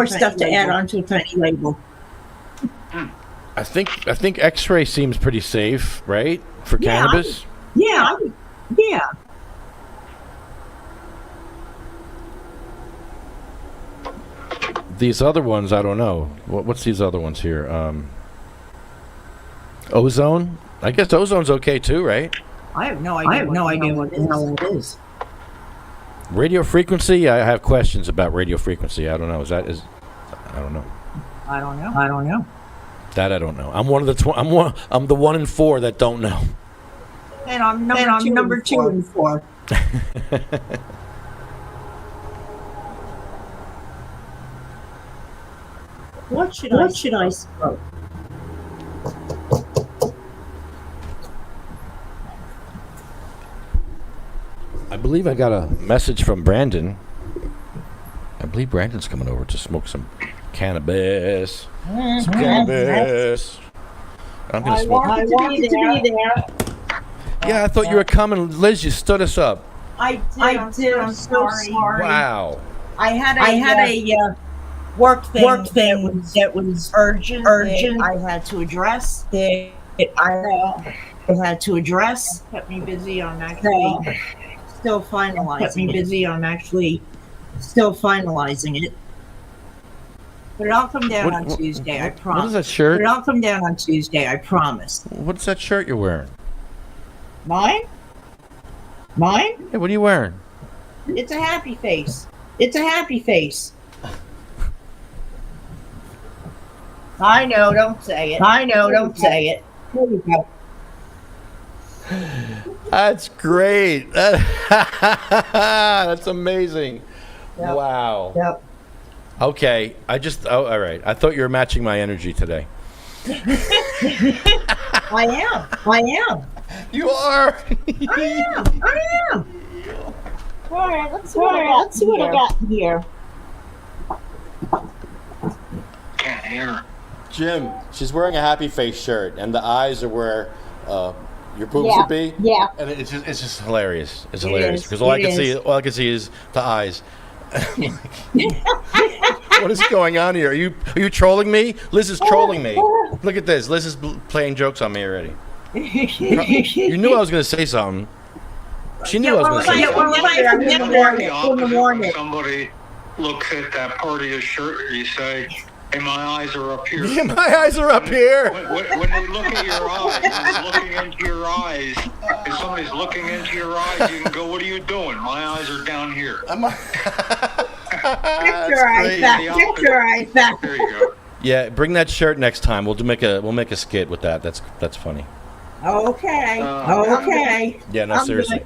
a tiny label. I think X-ray seems pretty safe, right, for cannabis? Yeah. These other ones, I don't know. What's these other ones here? Ozone? I guess ozone's okay too, right? I have no idea what the hell it is. Radio frequency? I have questions about radio frequency. I don't know. I don't know. I don't know. That I don't know. I'm one of the I'm the 1 in 4 that don't know. And I'm number two in 4. What should I smoke? I believe I got a message from Brandon. I believe Brandon's coming over to smoke some cannabis. Some cannabis. I'm going to smoke. I want you to be there. Yeah, I thought you were coming. Liz, you stood us up. I did. I'm so sorry. Wow. I had a work thing that was urgent. I had to address. I had to address. Kept me busy on actually still finalizing it. But it'll come down on Tuesday, I promise. What is that shirt? But it'll come down on Tuesday, I promise. What's that shirt you're wearing? Mine? Hey, what are you wearing? It's a happy face. I know, don't say it. There you go. That's great. That's amazing. Yep. Wow. Yep. Okay. All right. I thought you were matching my energy today. I am. You are. I am. All right, let's see what I got here. Can't hear. Jim, she's wearing a happy face shirt, and the eyes are where Your boobs Yeah. would be? Yeah. And it's just hilarious. It's It hilarious is. because all I It can see is the eyes. What is going on here? Are you trolling me? Liz is trolling me. Look at this. Liz is playing jokes on me already. You knew I was going to say something. She knew I was going to say yeah, something. we're The in the morning. opposite, when somebody looks at that part of your shirt, you say, "Hey, my eyes are up here." Yeah, my eyes are up here. When they look at your eyes, when they're looking into your eyes, if somebody's looking into your eyes, you can go, "What are you doing? My eyes are down here." Get your eyes back. Get your eyes back. There you go. Yeah, bring that shirt next time. We'll make a skit with that. That's funny. Okay. Okay. Yeah, no, I'm seriously.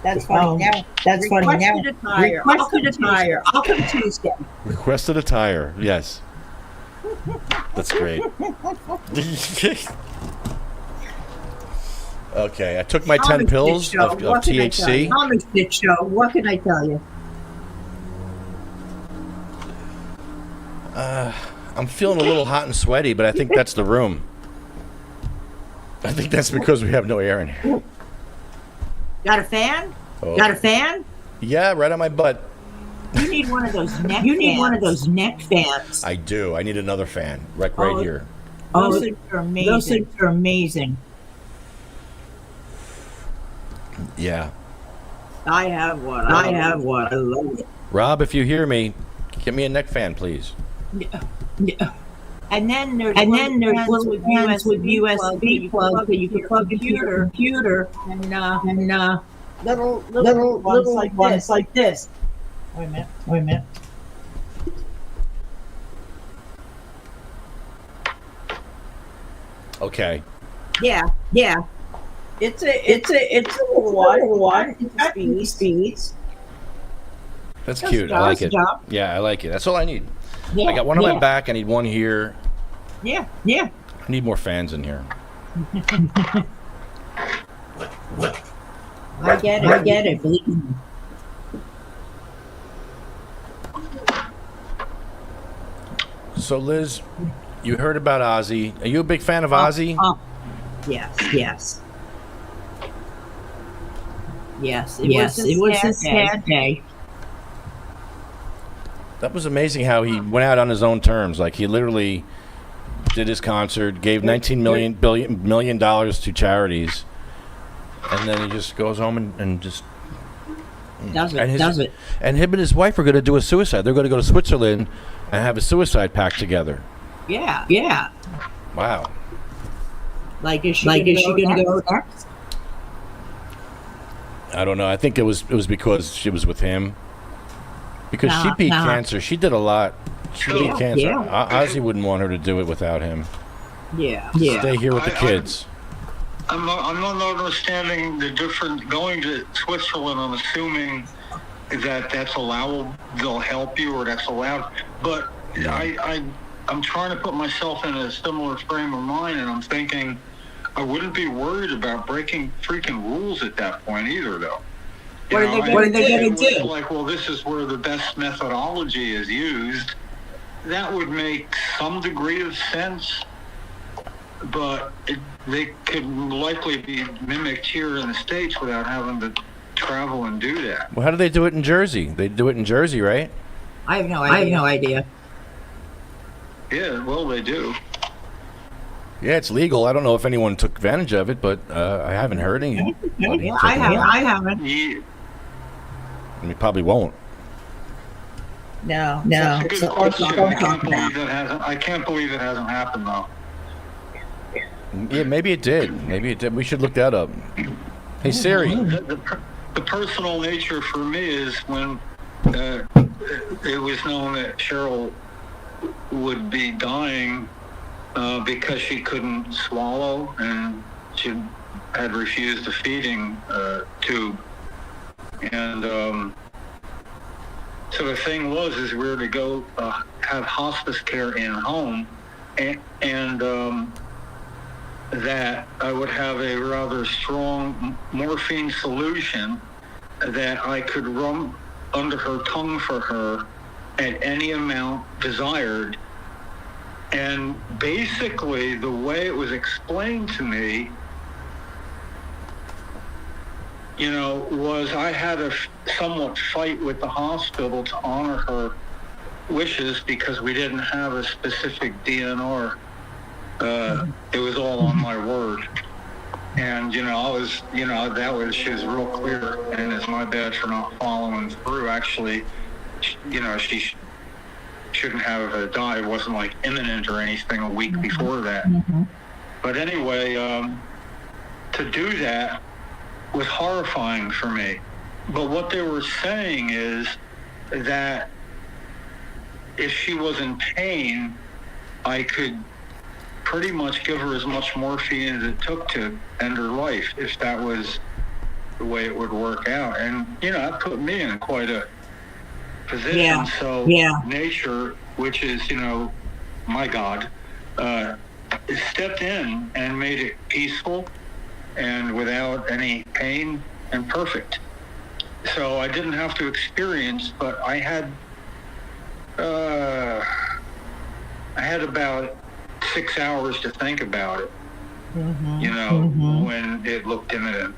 That's funny now. That's funny now. Requested a tire. I'll come Tuesday. Requested a tire. Yes. That's great. Okay, I took my 10 pills of THC. Tommy Shit Show. What can I tell you? I'm feeling a little hot and sweaty, but I think that's the room. I think that's because we have no air in here. Got a fan? Oh. Got a fan? Yeah, right on my butt. You need one of those neck. You need one of those neck fans. I do. I need another fan. Right here. Those things are amazing. Those things are amazing. Yeah. I have one. I have one. I love it. Rob, if you hear me, get me a neck fan, please. Yeah. And then there's little fans with USB plugs that you can plug into your computer and little ones like this. Wait a minute. Okay. Yeah. It's a little one. It's got speeds. That's Does cute. the I like it. job. Yeah, I like it. That's all I need. Yeah, I got one on my back. I need one here. Yeah. I need more fans in here. I get it. Believe me. So, Liz, you heard about Ozzy. Are you a big fan of Ozzy? Yes. It was a sad day. That was amazing how he went out on his own terms. Like, he literally did his concert, gave $19 million to charities, and then he just goes home and just Does and it. And him and his wife are going to do a suicide. They're going to go to Switzerland and have a suicide pact together. Yeah. Wow. Like, is she gonna go next? I don't know. I think it was because she was with him. Because she beat cancer. She did a lot. She beat cancer. Yeah. Ozzy wouldn't want her to do it without him. Yeah. Stay here with the kids. I'm not understanding the difference. Going to Switzerland, I'm assuming that that's allowable. They'll help you, or that's allowed. But I'm trying to put myself in a similar frame of mind, and I'm thinking I wouldn't be worried about breaking freaking rules at that point either, though. What are they going to do? Like, well, this is where the best methodology is used. That would make some degree of sense, but they could likely be mimicked here in the States without having to travel and do that. Well, how do they do it in Jersey? They do it in Jersey, right? I have no idea. Yeah, well, they do. Yeah, it's legal. I don't know if anyone took advantage of it, but I haven't heard any. I haven't. Yeah, I mean, probably won't. No. that's a good question. I can't believe it hasn't happened, though. Yeah, maybe it did. We should look that up. Hey, Siri. The personal nature for me is when it was known that Cheryl would be dying because she couldn't swallow and she had refused the feeding tube. And so the thing was we were to go have hospice care in home, and that I would have a rather strong morphine solution that I could run under her tongue for her at any amount desired, And basically, the way it was explained to me, was I had a somewhat fight with the hospital to honor her wishes because we didn't have a specific DNR. It was all on my word. And, she was real clear, and it's my bad for not following through. Actually, she shouldn't have died. It wasn't like imminent or anything a week before that. But anyway, to do that was horrifying for me. But what they were saying is that if she was in pain, I could pretty much give her as much morphine as it took to end her life, if that was the way it would work out. And, that put me in quite a position. Yeah. So nature, which is, my God, stepped in and made it peaceful and without any pain and perfect. So I didn't have to experience, but I had about 6 hours to think about it, when it looked imminent.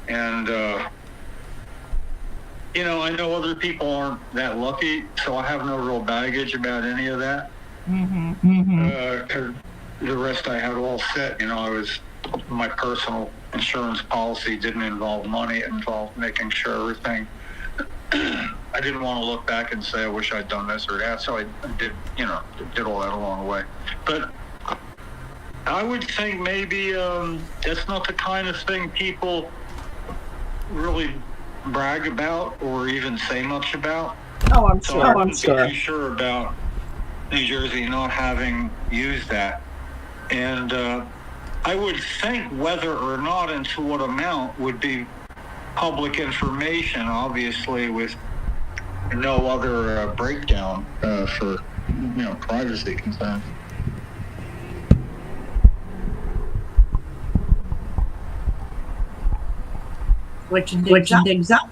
And, I know other people aren't that lucky, so I have no real baggage about any of that. 'Cause the rest I had all set. My personal insurance policy didn't involve money. It involved making sure everything. I didn't want to look back and say, I wish I'd done this or that. So I did, did all that along the way. But I would think maybe that's not the kind of thing people really brag about or even say much about. Oh, I'm So sure. I wasn't too sure about New Jersey not having used that. And I would think whether or not and to what amount would be public information, obviously, with no other breakdown for, privacy concerns. Switching things up.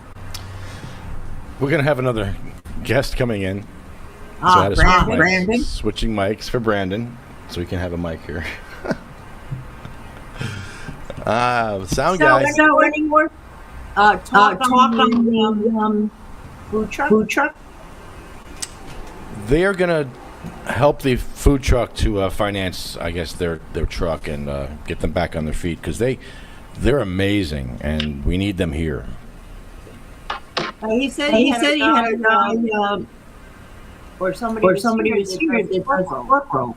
We're going to have another guest coming in. I had to switch mics. Brandon. Switching mics for Brandon, so we can have a mic here. Sound guys. So any more talk on the food truck? They are going to help the food truck to finance, I guess, their truck and get them back on their feet because they're amazing and we need them here. He said he had a guy, or somebody was here that does pork roll.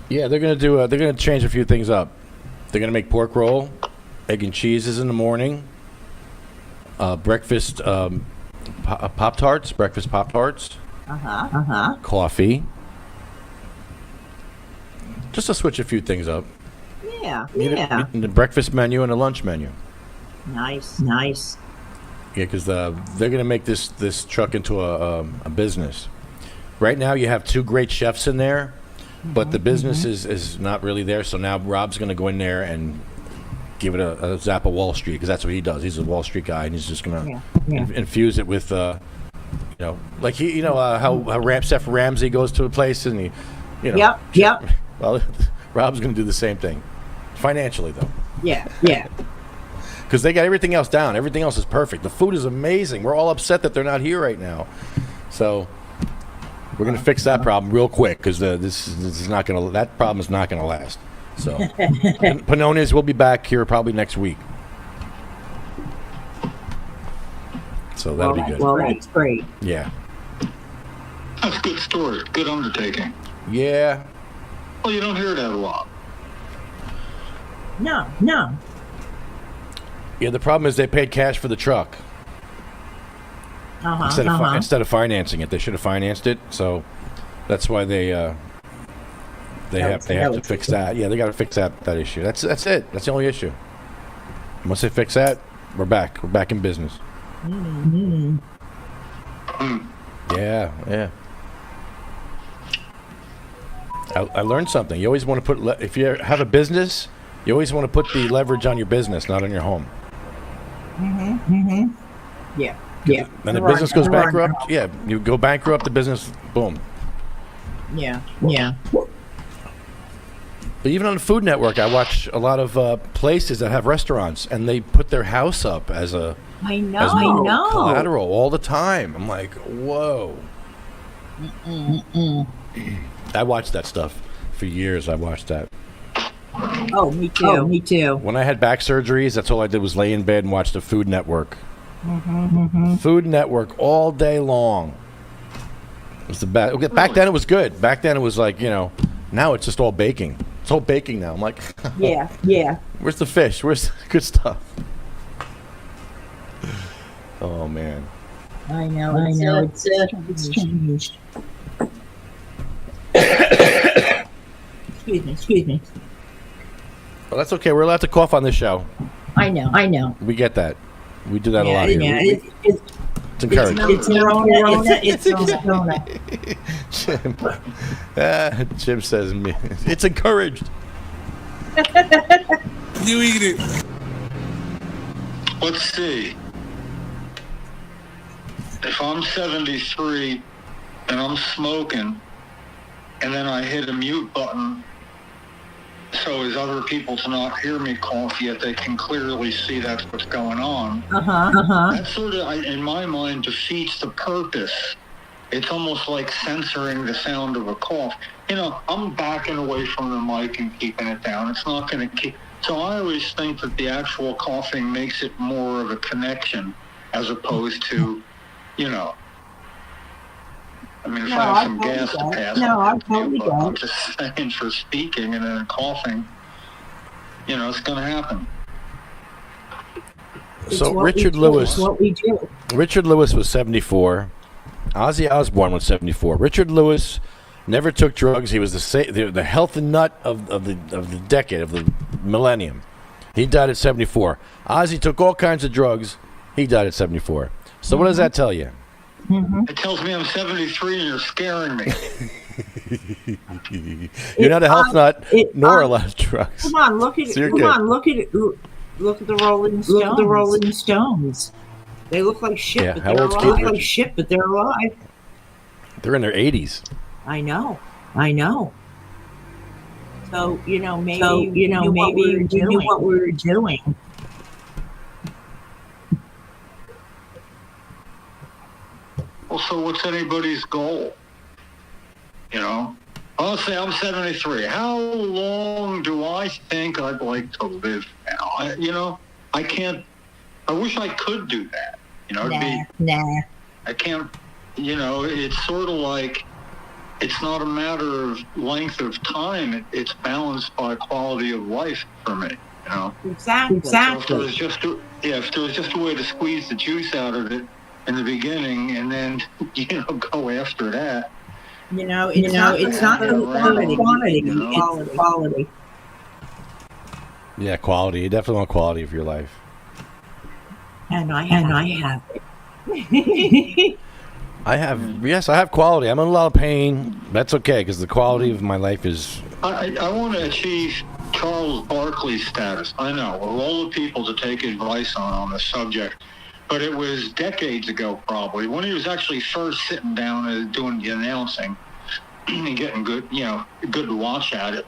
Yeah, they're going to do. They're going to change a few things up. They're going to make pork roll, egg and cheeses in the morning. Breakfast Pop-Tarts, breakfast Pop-Tarts. Coffee. Just to switch a few things up. Yeah. The breakfast menu and a lunch menu. Nice. Yeah, because they're going to make this truck into a business. Right now, you have two great chefs in there, but the business is not really there. So now Rob's going to go in there and give it a zap of Wall Street because that's what he does. He's a Wall Street guy, and he's just going to infuse it with, like how Chef Ramsay goes to a place and he, Yep. Well, Rob's going to do the same thing, financially though. Yeah. Because they got everything else down. Everything else is perfect. The food is amazing. We're all upset that they're not here right now. So we're going to fix that problem real quick because this is not going to. That problem is not going to last. So Panonis will be back here probably next week. So that'll be good. Well, that's great. Yeah. That's a good story. Good undertaking. Yeah. Well, you don't hear that a lot. No. Yeah. The problem is they paid cash for the truck. Instead of financing it. They should have financed it. So that's why they have to fix that. Yeah, they got to fix that issue. That's it. That's the only issue. Once they fix that, we're back. We're back in business. Yeah. I learned something. You always want to put if you have a business, you always want to put the leverage on your business, not on your home. Yeah. Then the business goes bankrupt. Yeah, you go bankrupt, the business, boom. Yeah. Yeah. But even on the Food Network, I watch a lot of places that have restaurants, and they put their house up as a I know. as I know. collateral all the time. I'm like, whoa. I watched that stuff for years. I watched that. Oh, me too. Oh, me too. When I had back surgeries, that's all I did was lay in bed and watch the Food Network. Food Network all day long. It was the best. Okay, back then it was good. Back then it was like, now it's just all baking. It's all baking now. I'm like, Yeah. Yeah. where's the fish? Where's the good stuff? Oh, man. I know. I know. It's changed. Excuse me. Well, that's okay. We're allowed to cough on this show. I know. We get that. We do that a lot here. Yeah, It's encouraged. it's Rona. It's Rona. Jim says, it's encouraged. You eat it. Let's see. If I'm 73 and I'm smoking, and then I hit a mute button so as other people to not hear me cough, yet they can clearly see that's what's going on. That sort of, in my mind, defeats the purpose. It's almost like censoring the sound of a cough. I'm backing away from the mic and keeping it down. It's not going to keep... So I always think that the actual coughing makes it more of a connection as opposed to, if I have some gas to pass, I'm just saying for speaking and then coughing, it's going to happen. So Richard Lewis. What we do. Richard Lewis was 74. Ozzy Osbourne was 74. Richard Lewis never took drugs. He was the health nut of the decade, of the millennium. He died at 74. Ozzy took all kinds of drugs. He died at 74. So what does that tell you? It tells me I'm 73 and you're scaring me. You're not a health nut, nor a lot of drugs. Come on, look at it. So Look at it. Look at the Rolling Stones. Look at the Rolling Stones. They look like shit, Yeah, but how they're old's Keith alive. Richards? Like shit, but they're alive. They're in their 80s. I know. So maybe we knew what we were doing. Well, so what's anybody's goal? I'll say I'm 73. How long do I think I'd like to live now? I can't. I wish I could do that. Nah. I can't. It's sort of like it's not a matter of length of time. It's balanced by quality of life for me. Exactly. So if there was just a way to squeeze the juice out of it in the beginning, and then go after that. It's not the quantity. It's quality. Yeah, quality. You definitely want quality of your life. And I have it. Yes, I have quality. I'm in a lot of pain. That's okay, because the quality of my life is... I want to achieve Charles Barkley status. I know, of all the people to take advice on this subject, but it was decades ago probably, when he was actually first sitting down and doing the announcing and getting good to watch at it.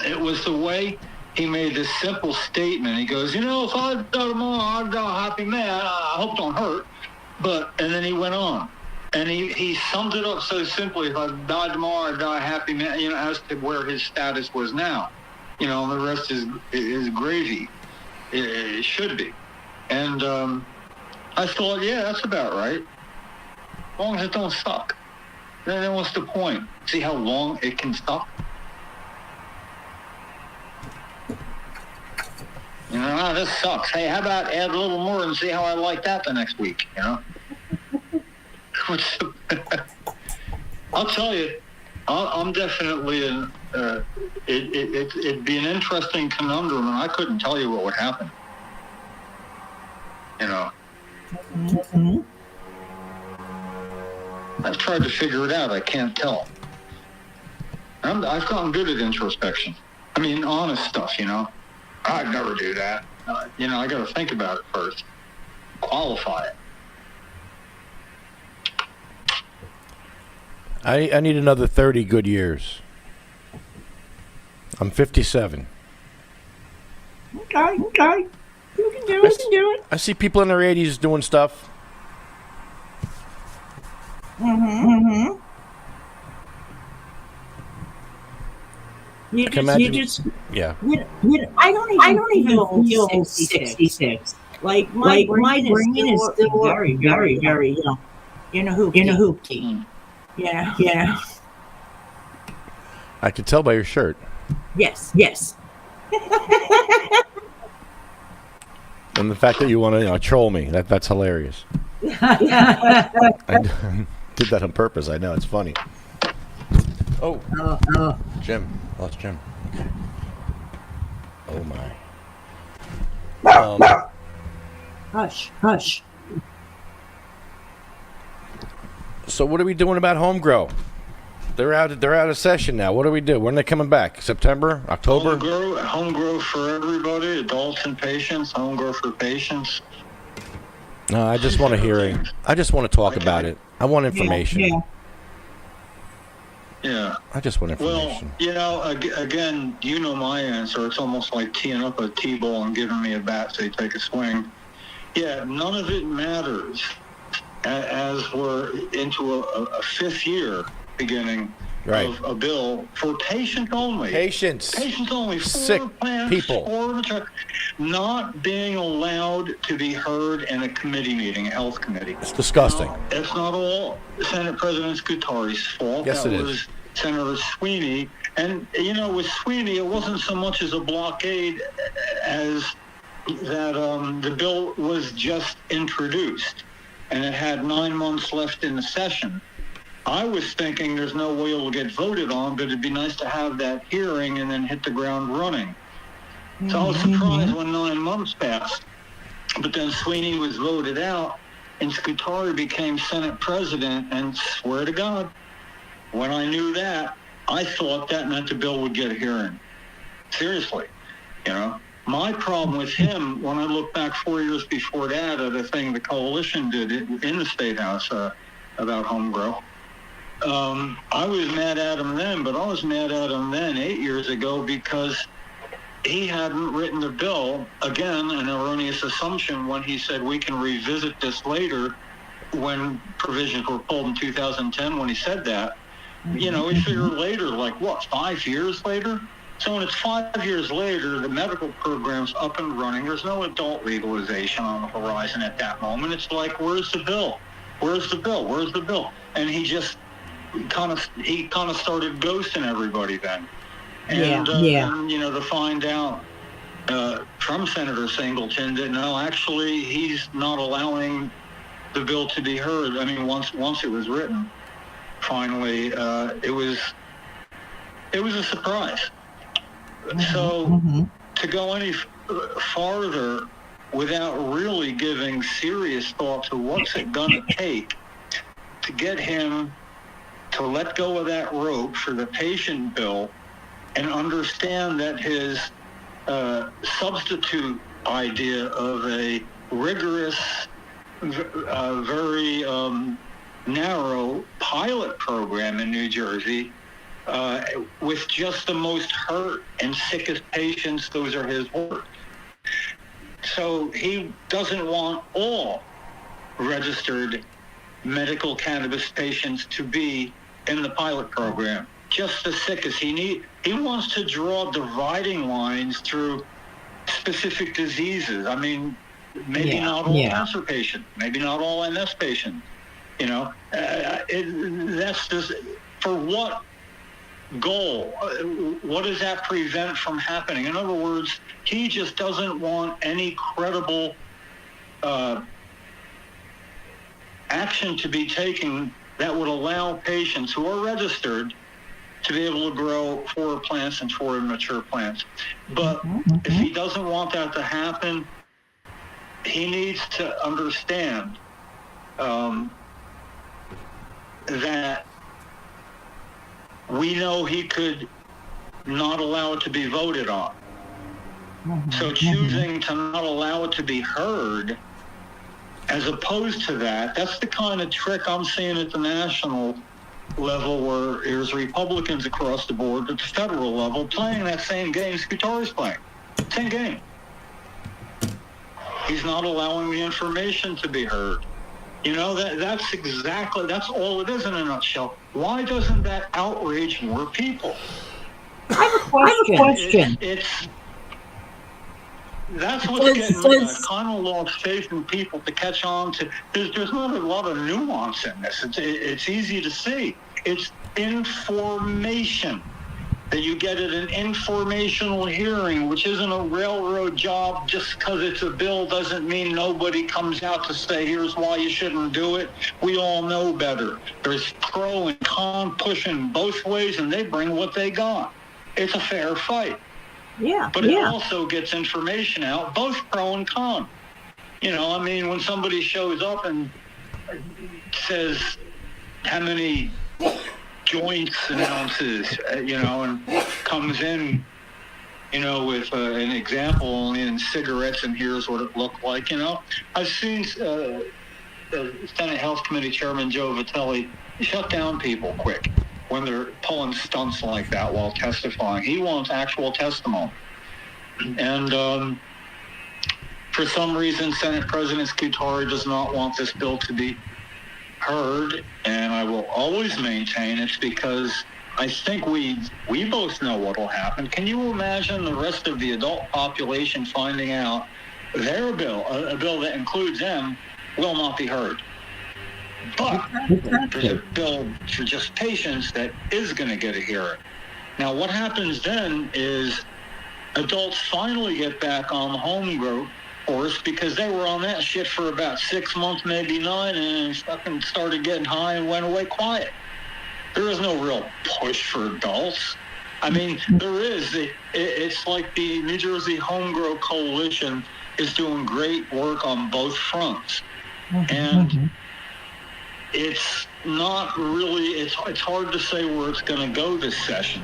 It was the way he made this simple statement. He goes, if I die tomorrow, I'll die a happy man. I hope don't hurt. And then he went on. And he summed it up so simply: if I die tomorrow, I die a happy man. As to where his status was now, and the rest is gravy. It should be. And I thought, yeah, that's about right. As long as it don't suck. Then what's the point? See how long it can suck? This sucks. Hey, how about add a little more and see how I like that the next week? I'll tell you, I'm definitely it'd be an interesting conundrum, and I couldn't tell you what would happen. I've tried to figure it out. I can't tell. I've gotten good at introspection. Honest stuff, I'd never do that. I got to think about it first. Qualify it. I need another 30 good years. I'm 57. Okay. You can do it. I see people in their 80s doing stuff. Mm-hmm. I can imagine- Yeah. I don't even feel 66. Like my brain is still very young. You know who? Yeah. I can tell by your shirt. Yes. And the fact that you want to troll me, that's hilarious. I did that on purpose. I know, it's funny. Oh, Jim. Oh, it's Jim. Okay. Oh, my. Hush. So what are we doing about home grow? They're out of session now. What do we do? When are they coming back? September? October? Home grow for everybody, adults and patients, home grow for patients. No, I just want a hearing. I just want to talk about it. I want information. Yeah. I just want information. Well, again, you know my answer. It's almost like teeing up a T-ball and giving me a bat so you take a swing. Yeah, none of it matters as we're into a fifth year beginning Right. of a bill for patient only. Patients. Patients only. Sick people. Not being allowed to be heard in a committee meeting, a health committee. It's disgusting. Now, it's not all Senate President Scutari's fault. Yes, that it was is. Senator Sweeney. And, with Sweeney, it wasn't so much as a blockade as that the bill was just introduced, and it had 9 months left in the session. I was thinking there's no way it'll get voted on, but it'd be nice to have that hearing and then hit the ground running. So I was surprised when 9 months passed. But then Sweeney was voted out, and Scutari became Senate President, and swear to God, when I knew that, I thought that meant the bill would get a hearing. Seriously, My problem with him, when I look back 4 years before that at a thing the coalition did in the State House about home grow, I was mad at him then, but I was mad at him then 8 years ago because he hadn't written the bill. Again, an erroneous assumption when he said we can revisit this later when provisions were pulled in 2010 when he said that. We figured later, 5 years later? So when it's 5 years later, the medical program's up and running. There's no adult legalization on the horizon at that moment. It's like, where's the bill? Where's the bill? Where's the bill? And he just kind of started ghosting everybody then. And, to find out from Senator Singleton that no, actually he's not allowing the bill to be heard. I mean, once it was written, finally, it was a surprise. So to go any farther without really giving serious thought to what's it going to take to get him to let go of that rope for the patient bill and understand that his substitute idea of a rigorous, very narrow pilot program in New Jersey with just the most hurt and sickest patients, those are his words. So he doesn't want all registered medical cannabis patients to be in the pilot program. Just the sickest. He wants to draw dividing lines through specific diseases. I mean, maybe not all cancer patients, maybe not all MS patients. That's just for what goal? What does that prevent from happening? In other words, he just doesn't want any credible action to be taken that would allow patients who are registered to be able to grow forward plants and forward mature plants. But if he doesn't want that to happen, he needs to understand that we know he could not allow it to be voted on. So choosing to not allow it to be heard, as opposed to that's the kind of trick I'm seeing at the National level where there's Republicans across the board at the federal level playing that same game Scutari's playing. Same game. He's not allowing the information to be heard. You know, that's all it is in a nutshell. Why doesn't that outrage more people? I have a question. That's what's getting me. I kind of lost faith in people to catch on to. There's not a lot of nuance in this. It's easy to see. It's information that you get at an informational hearing, which isn't a railroad job. Just because it's a bill doesn't mean nobody comes out to say, here's why you shouldn't do it. We all know better. There's pro and con pushing both ways, and they bring what they got. It's a fair fight. Yeah. But it also gets information out, both pro and con. You know, I mean, when somebody shows up and says how many joints and ounces, you know, and comes in, you know, with an example only in cigarettes, and here's what it looked like, you know. I've seen Senate Health Committee Chairman Joe Vitelli shut down people quick when they're pulling stunts like that while testifying. He wants actual testimony. And for some reason, Senate President Scutari does not want this bill to be heard, and I will always maintain it's because I think we both know what will happen. Can you imagine the rest of the adult population finding out their bill, a bill that includes them, will not be heard? But there's a bill for just patients that is going to get a hearing. Now, what happens then is adults finally get back on the home grow horse because they were on that shit for about 6 months, maybe 9, and fucking started getting high and went away quiet. There is no real push for adults. I mean, there is. It's like the New Jersey Home Grow Coalition is doing great work on both fronts. And it's not really, it's hard to say where it's going to go this session.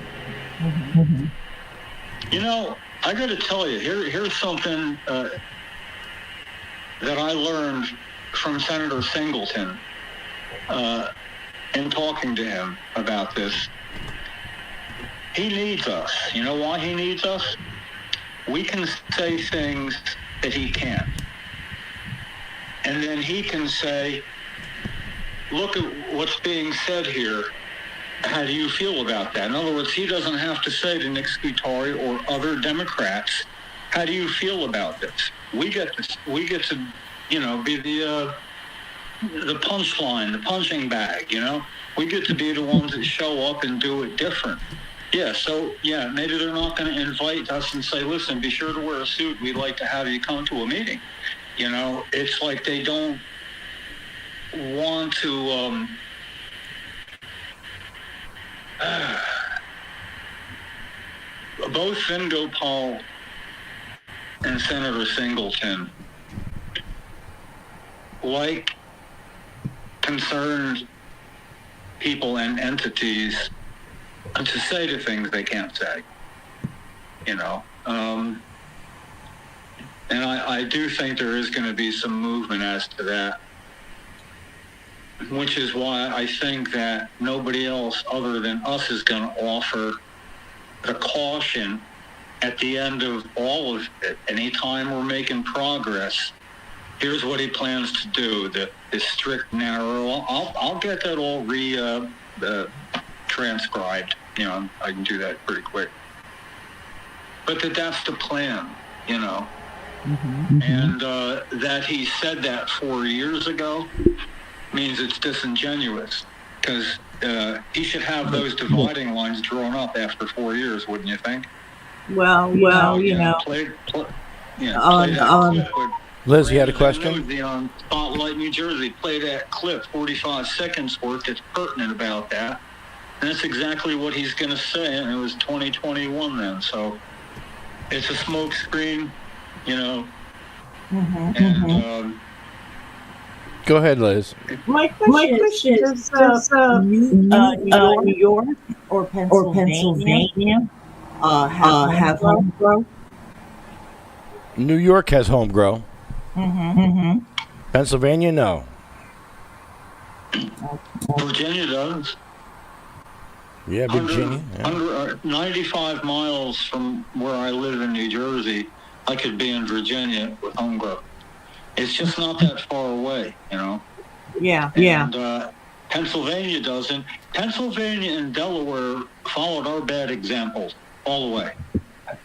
You know, I got to tell you, here's something that I learned from Senator Singleton in talking to him about this. He needs us. You know why he needs us? We can say things that he can't. And then he can say, look at what's being said here. How do you feel about that? In other words, he doesn't have to say to Nick Scutari or other Democrats, how do you feel about this? We get to, you know, be the punchline, the punching bag, you know? We get to be the ones that show up and do it different. Yeah, so, yeah, maybe they're not going to invite us and say, listen, be sure to wear a suit. We'd like to have you come to a meeting. You know, it's like they don't want to... both Finn Gopal and Senator Singleton, like concerned people and entities, to say the things they can't say, you know. And I do think there is going to be some movement as to that, which is why I think that nobody else other than us is going to offer the caution at the end of all of it. Anytime we're making progress, here's what he plans to do, the strict, narrow. I'll get that all transcribed. You know, I can do that pretty quick. But that's the plan, you know. And that he said that 4 years ago means it's disingenuous, because he should have those dividing lines drawn up after 4 years, wouldn't you think? Well, you know. Liz, you had a question? The Spotlight New Jersey, play that clip, 45 seconds worth, that's pertinent about that. And that's exactly what he's going to say, and it was 2021 then, so it's a smoke screen, you know. And Go ahead, Liz. My question is, does New York or Pennsylvania have home grow? New York has home grow. Pennsylvania, no. Virginia does. Yeah, Virginia. Yeah. 95 miles from where I live in New Jersey, I could be in Virginia with home grow. It's just not that far away, you know. Yeah. And Pennsylvania doesn't. Pennsylvania and Delaware followed our bad examples all the way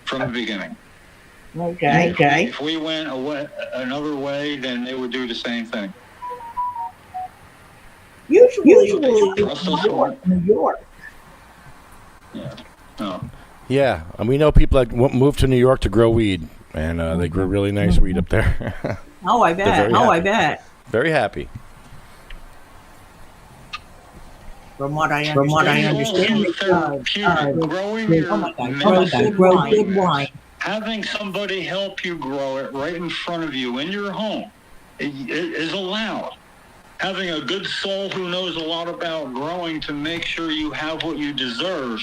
from the beginning. Okay. If we went another way, then they would do the same thing. Usually New York. Yeah. No. Yeah, and we know people that moved to New York to grow weed, and they grow really nice weed up there. Oh, I bet. very happy. Bet. Very happy. From what I understand, Growing your oh my God, medicine grow good wine. having somebody help you grow it right in front of you in your home is allowed. Having a good soul who knows a lot about growing to make sure you have what you deserve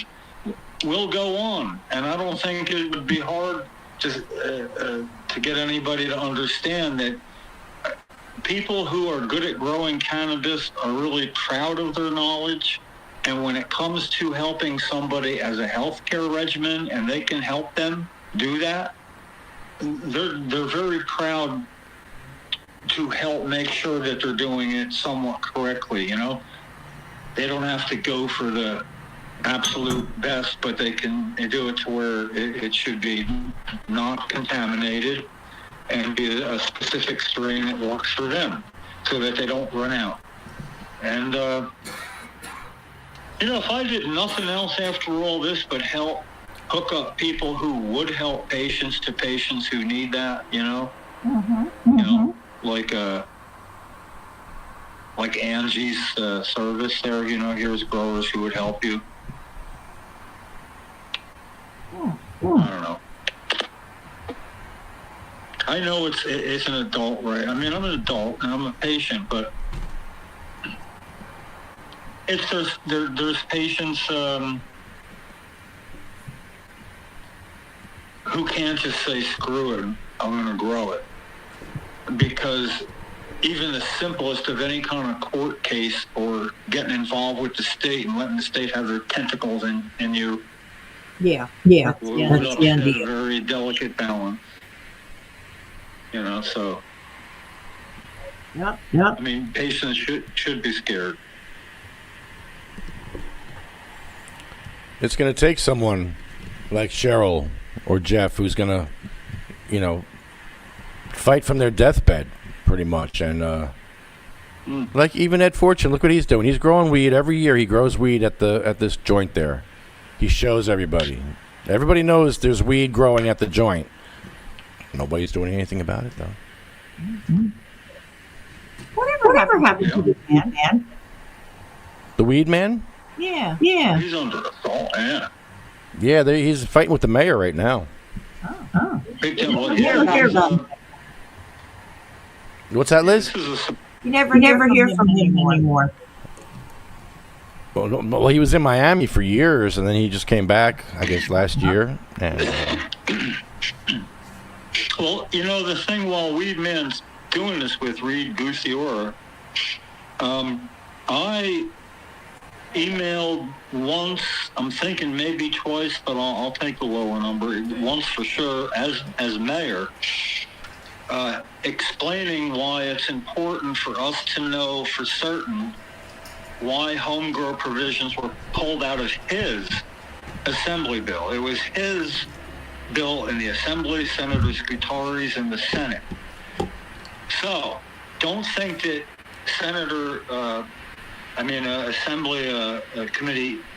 will go on. And I don't think it would be hard to get anybody to understand that people who are good at growing cannabis are really proud of their knowledge. And when it comes to helping somebody as a healthcare regimen and they can help them do that, they're very proud to help make sure that they're doing it somewhat correctly, you know? They don't have to go for the absolute best, but they do it to where it should be not contaminated and be a specific strain that works for them so that they don't run out. And, you know, if I did nothing else after all this but help hook up people who would help patients to patients who need that, you know? You know, like Angie's service there, you know, here's growers who would help you. I don't know. I know it's an adult, right? I mean, I'm an adult and I'm a patient, but there's patients who can't just say, screw it, I'm going to grow it. Because even the simplest of any kind of court case or getting involved with the state and letting the state have their tentacles in you. Yeah. That's a very delicate balance. You know, so. Yep. I mean, patients should be scared. It's going to take someone like Cheryl or Jeff who's going to, you know, fight from their deathbed, pretty much. And like even Ed Fortune, look what he's doing. He's growing weed every year. He grows weed at this joint there. He shows everybody. Everybody knows there's weed growing at the joint. Nobody's doing anything about it, though. Whatever happened to this man? The weed man? Yeah. He's under assault, yeah. Yeah, he's fighting with the mayor right now. Oh. Big time. Well, Never hear about him. What's that, Liz? This is You never hear from him anymore. Well, he was in Miami for years, and then he just came back, I guess, last year. And well, you know, the thing while Weed Man's doing this with Reed Gusiora, I emailed once, I'm thinking maybe twice, but I'll take the lower number, once for sure, as mayor, explaining why it's important for us to know for certain why home grow provisions were pulled out of his assembly bill. It was his bill in the Assembly, Senator Scutari's in the Senate. So don't think that Assembly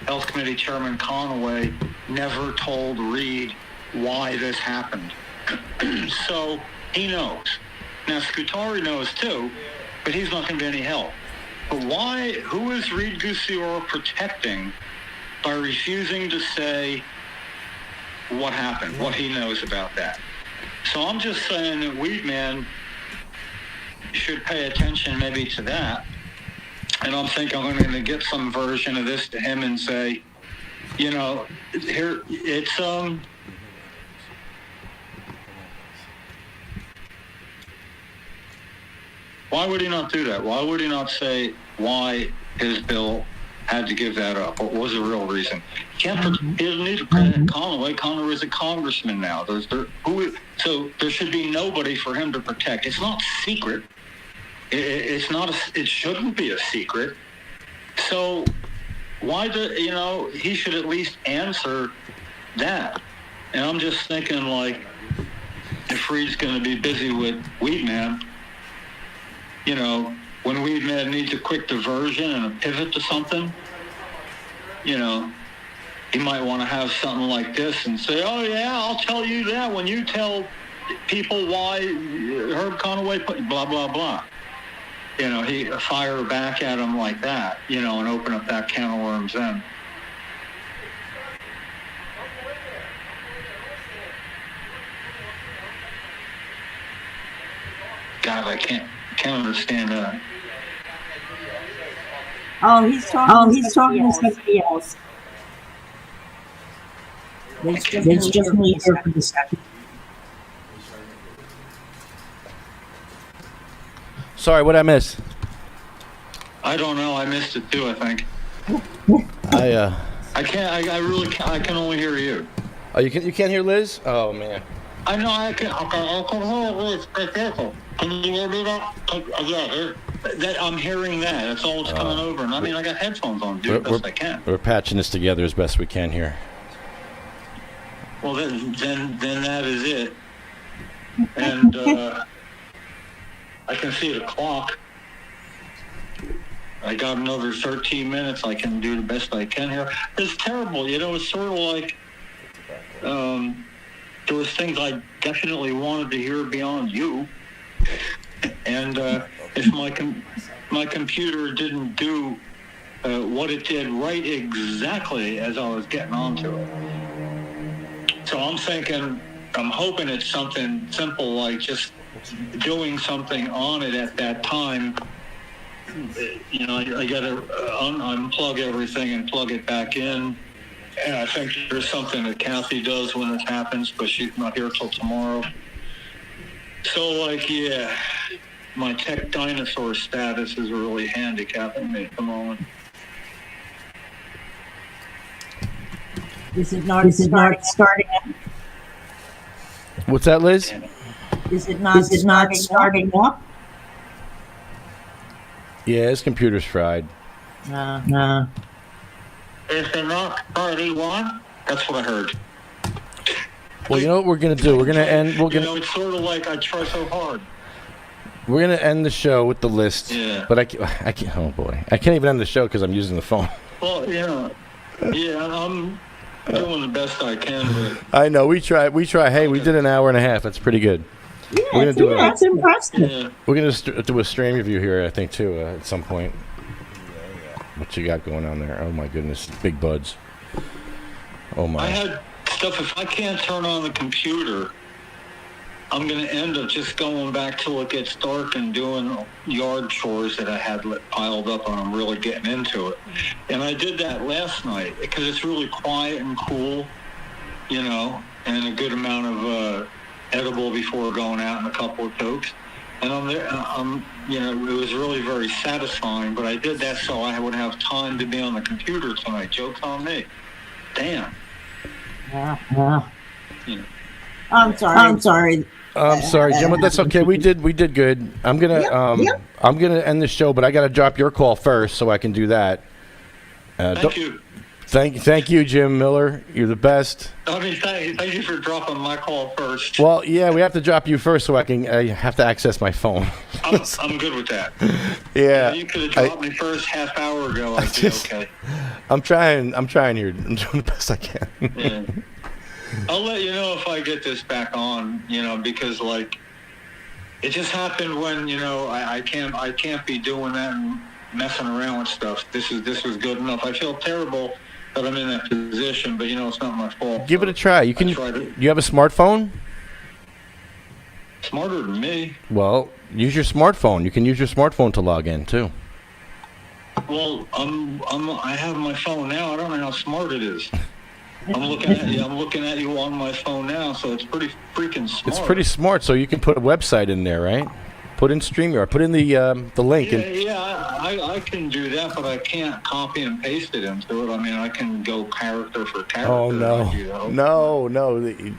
Health Committee Chairman Conaway never told Reed why this happened. So he knows. Now Scutari knows too, but he's not going to be any help. But who is Reed Gusiora protecting by refusing to say what happened, what he knows about that? So I'm just saying that Weed Man should pay attention maybe to that. And I'm thinking I'm going to get some version of this to him and say, you know, here, it's, why would he not do that? Why would he not say why his bill had to give that up. What was the real reason? He doesn't need to protect Conway. Conway is a congressman now. So there should be nobody for him to protect. It's not secret. It's not. It shouldn't be a secret. So why he should at least answer that. And I'm just thinking, like, if Reed's going to be busy with Weedman, when Weedman needs a quick diversion and a pivot to something, he might want to have something like this and say, oh, yeah, I'll tell you that when you tell people why Herb Conway put blah, blah, blah. He fire back at him like that, and open up that can of worms then. God, I can't understand that. Oh, he's talking to somebody else. It's just me here for the second. Sorry, what'd I miss? I don't know. I missed it too, I think. I can't. I really can't. I can only hear you. Oh, you can't hear Liz? Oh man. I know. I can hear Liz. Can you hear me now? Yeah, I'm hearing that. That's all it's coming over. And I mean, I got headphones on. Do the best I can. We're patching this together as best we can here. Well, then that is it. And I can see the clock. I got another 13 minutes. I can do the best I can here. It's terrible. It's sort of like there was things I definitely wanted to hear beyond you. And if my computer didn't do what it did right exactly as I was getting onto it. So I'm hoping it's something simple like just doing something on it at that time. I got to unplug everything and plug it back in. And I think there's something that Kathy does when this happens, but she's not here till tomorrow. So, my tech dinosaur status is really handicapping me at the moment. Is it not starting? What's that, Liz? Is it not starting up? Yeah, his computer's fried. No. Is it not 31? That's what I heard. Well, you know what we're gonna do? We're gonna end. It's sort of like I try so hard. We're gonna end the show with the list. Yeah. But I can't. Oh boy, I can't even end the show because I'm using the phone. Well, yeah, I'm doing the best I can. But I know. We try. Hey, we did an hour and a half. That's pretty good. Yeah, We're gonna do that's impressive. yeah. We're gonna do a stream review here, I think, too, at some point. What you got going on there? Oh my goodness, big buds. Oh my. I had stuff. If I can't turn on the computer, I'm going to end up just going back till it gets dark and doing yard chores that I had piled up, and I'm really getting into it. And I did that last night because it's really quiet and cool, and a good amount of edible before going out and a couple of tokes. And it was really very satisfying, but I did that so I would have time to be on the computer tonight. Joke's on me. Damn. Yeah. You know. I'm sorry, Jim, but that's okay. We did good. I'm gonna end the show, but I gotta drop your call first so I can do that. Thank you. Thank you, Jim Miller. You're the best. I mean, thank you for dropping my call first. Well, yeah, we have to drop you first so I have to access my phone. I'm good with that. Yeah. You could have dropped me first half hour ago. I'd be okay. I'm trying here. I'm doing the best I can. Yeah. I'll let you know if I get this back on, because it just happened when, I can't be doing that and messing around with stuff. This was good enough. I feel terrible that I'm in that position, but it's not my fault. Give it a try. You have a smartphone? Smarter than me. Well, use your smartphone. You can use your smartphone to log in too. Well, I have my phone now. I don't know how smart it is. I'm looking at you on my phone now, so it's pretty freaking smart. It's pretty smart, so you can put a website in there, right? Put in StreamYard. Put in the link. Yeah, And yeah, I can do that, but I can't copy and paste it into it. I mean, I can go character for character. oh no, like you know. no.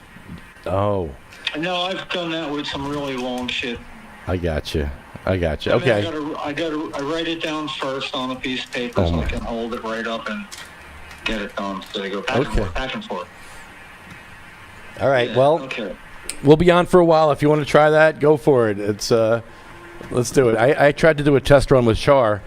Oh, No, I've done that with some really long shit. I got you. I mean, Okay. I write it down first on a piece of paper so I can hold it right up and get it done. So they go back and forth. All right. Yeah, Well, okay. we'll be on for a while. If you want to try that, go for it. It's let's do it. I tried to do a test run with Char.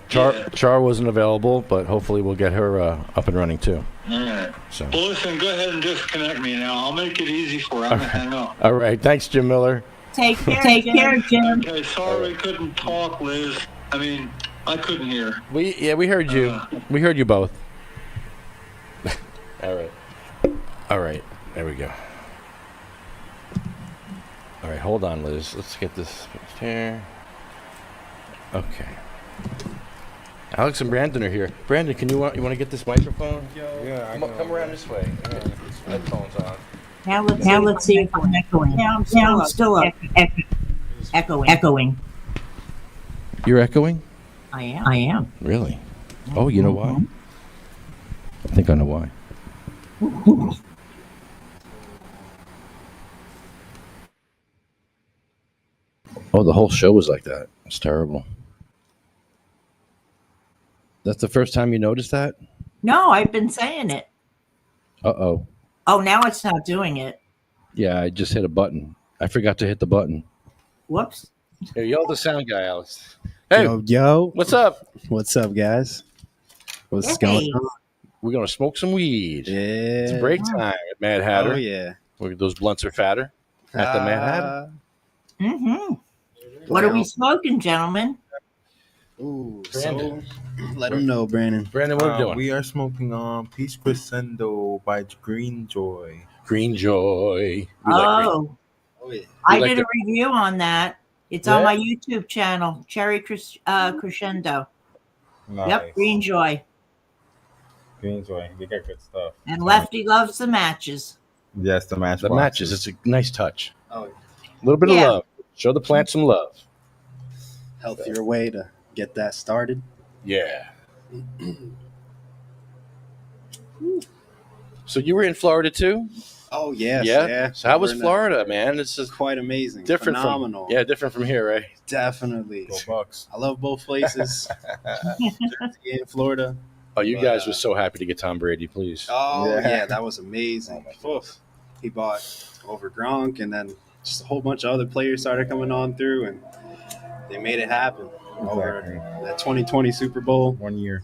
Char wasn't available, but hopefully we'll get her up and running too. All right. So. Well, listen, go ahead and disconnect me now. I'll make it easy for you. I'm going to hang up. All right. Thanks, Jim Miller. Take care, Jim. Okay, sorry we couldn't talk, Liz. I mean, I couldn't hear. We heard you. We heard you both. All right. There we go. All right, hold on, Liz. Let's get this here. Okay. Alex and Brandon are here. Brandon, you want to get this microphone? Yeah, Come around this way. Headphones on. Now let's see if I'm echoing. Now I'm still echoing. You're echoing? I am. Really? Oh, you know why? I think I know why. Oh, the whole show was like that. It's terrible. That's the first time you noticed that? No, I've been saying it. Uh-oh. Oh, now it's not doing it. Yeah, I just hit a button. I forgot to hit the button. Whoops. Here, yell the sound guy, Alex. Hey, Yo, what's up? what's up, guys? What's Hey. going on? We're going to smoke some weed. Yeah, It's break time at Mad Hatter. Oh yeah, Those blunts are fatter at the Mad Hatter. Mm-hmm. What are we smoking, gentlemen? Ooh, Brandon. so let them know, Brandon. Brandon, what are we doing? We are smoking on Peach Crescendo by Green Joy. Green Joy. We like green. Oh yeah, I like did the- a review on that. It's Yeah? on my YouTube channel, Cherry Crescendo. Nice. Yep, Green Joy. Green Joy. They got good stuff. And Lefty loves the matches. Yes, the match. The matches. It's a nice touch. oh, A little bit Yeah. of love. Show the plant some love. healthier way to get that started. Yeah. So you were in Florida too? Oh yes, Yeah. yeah. So how was We're in Florida, man? It's a- just Quite amazing, different phenomenal. from different from here, right? Definitely. Go Bucks. I love both places. Jersey and Florida. Oh, you But, guys were so happy to get Tom Brady, please. Oh Yeah. yeah, that was amazing. Oof. He bought over Gronk, and then just a whole bunch of other players started coming on through, and they made it happen over Exactly. that 2020 Super Bowl. 1 year.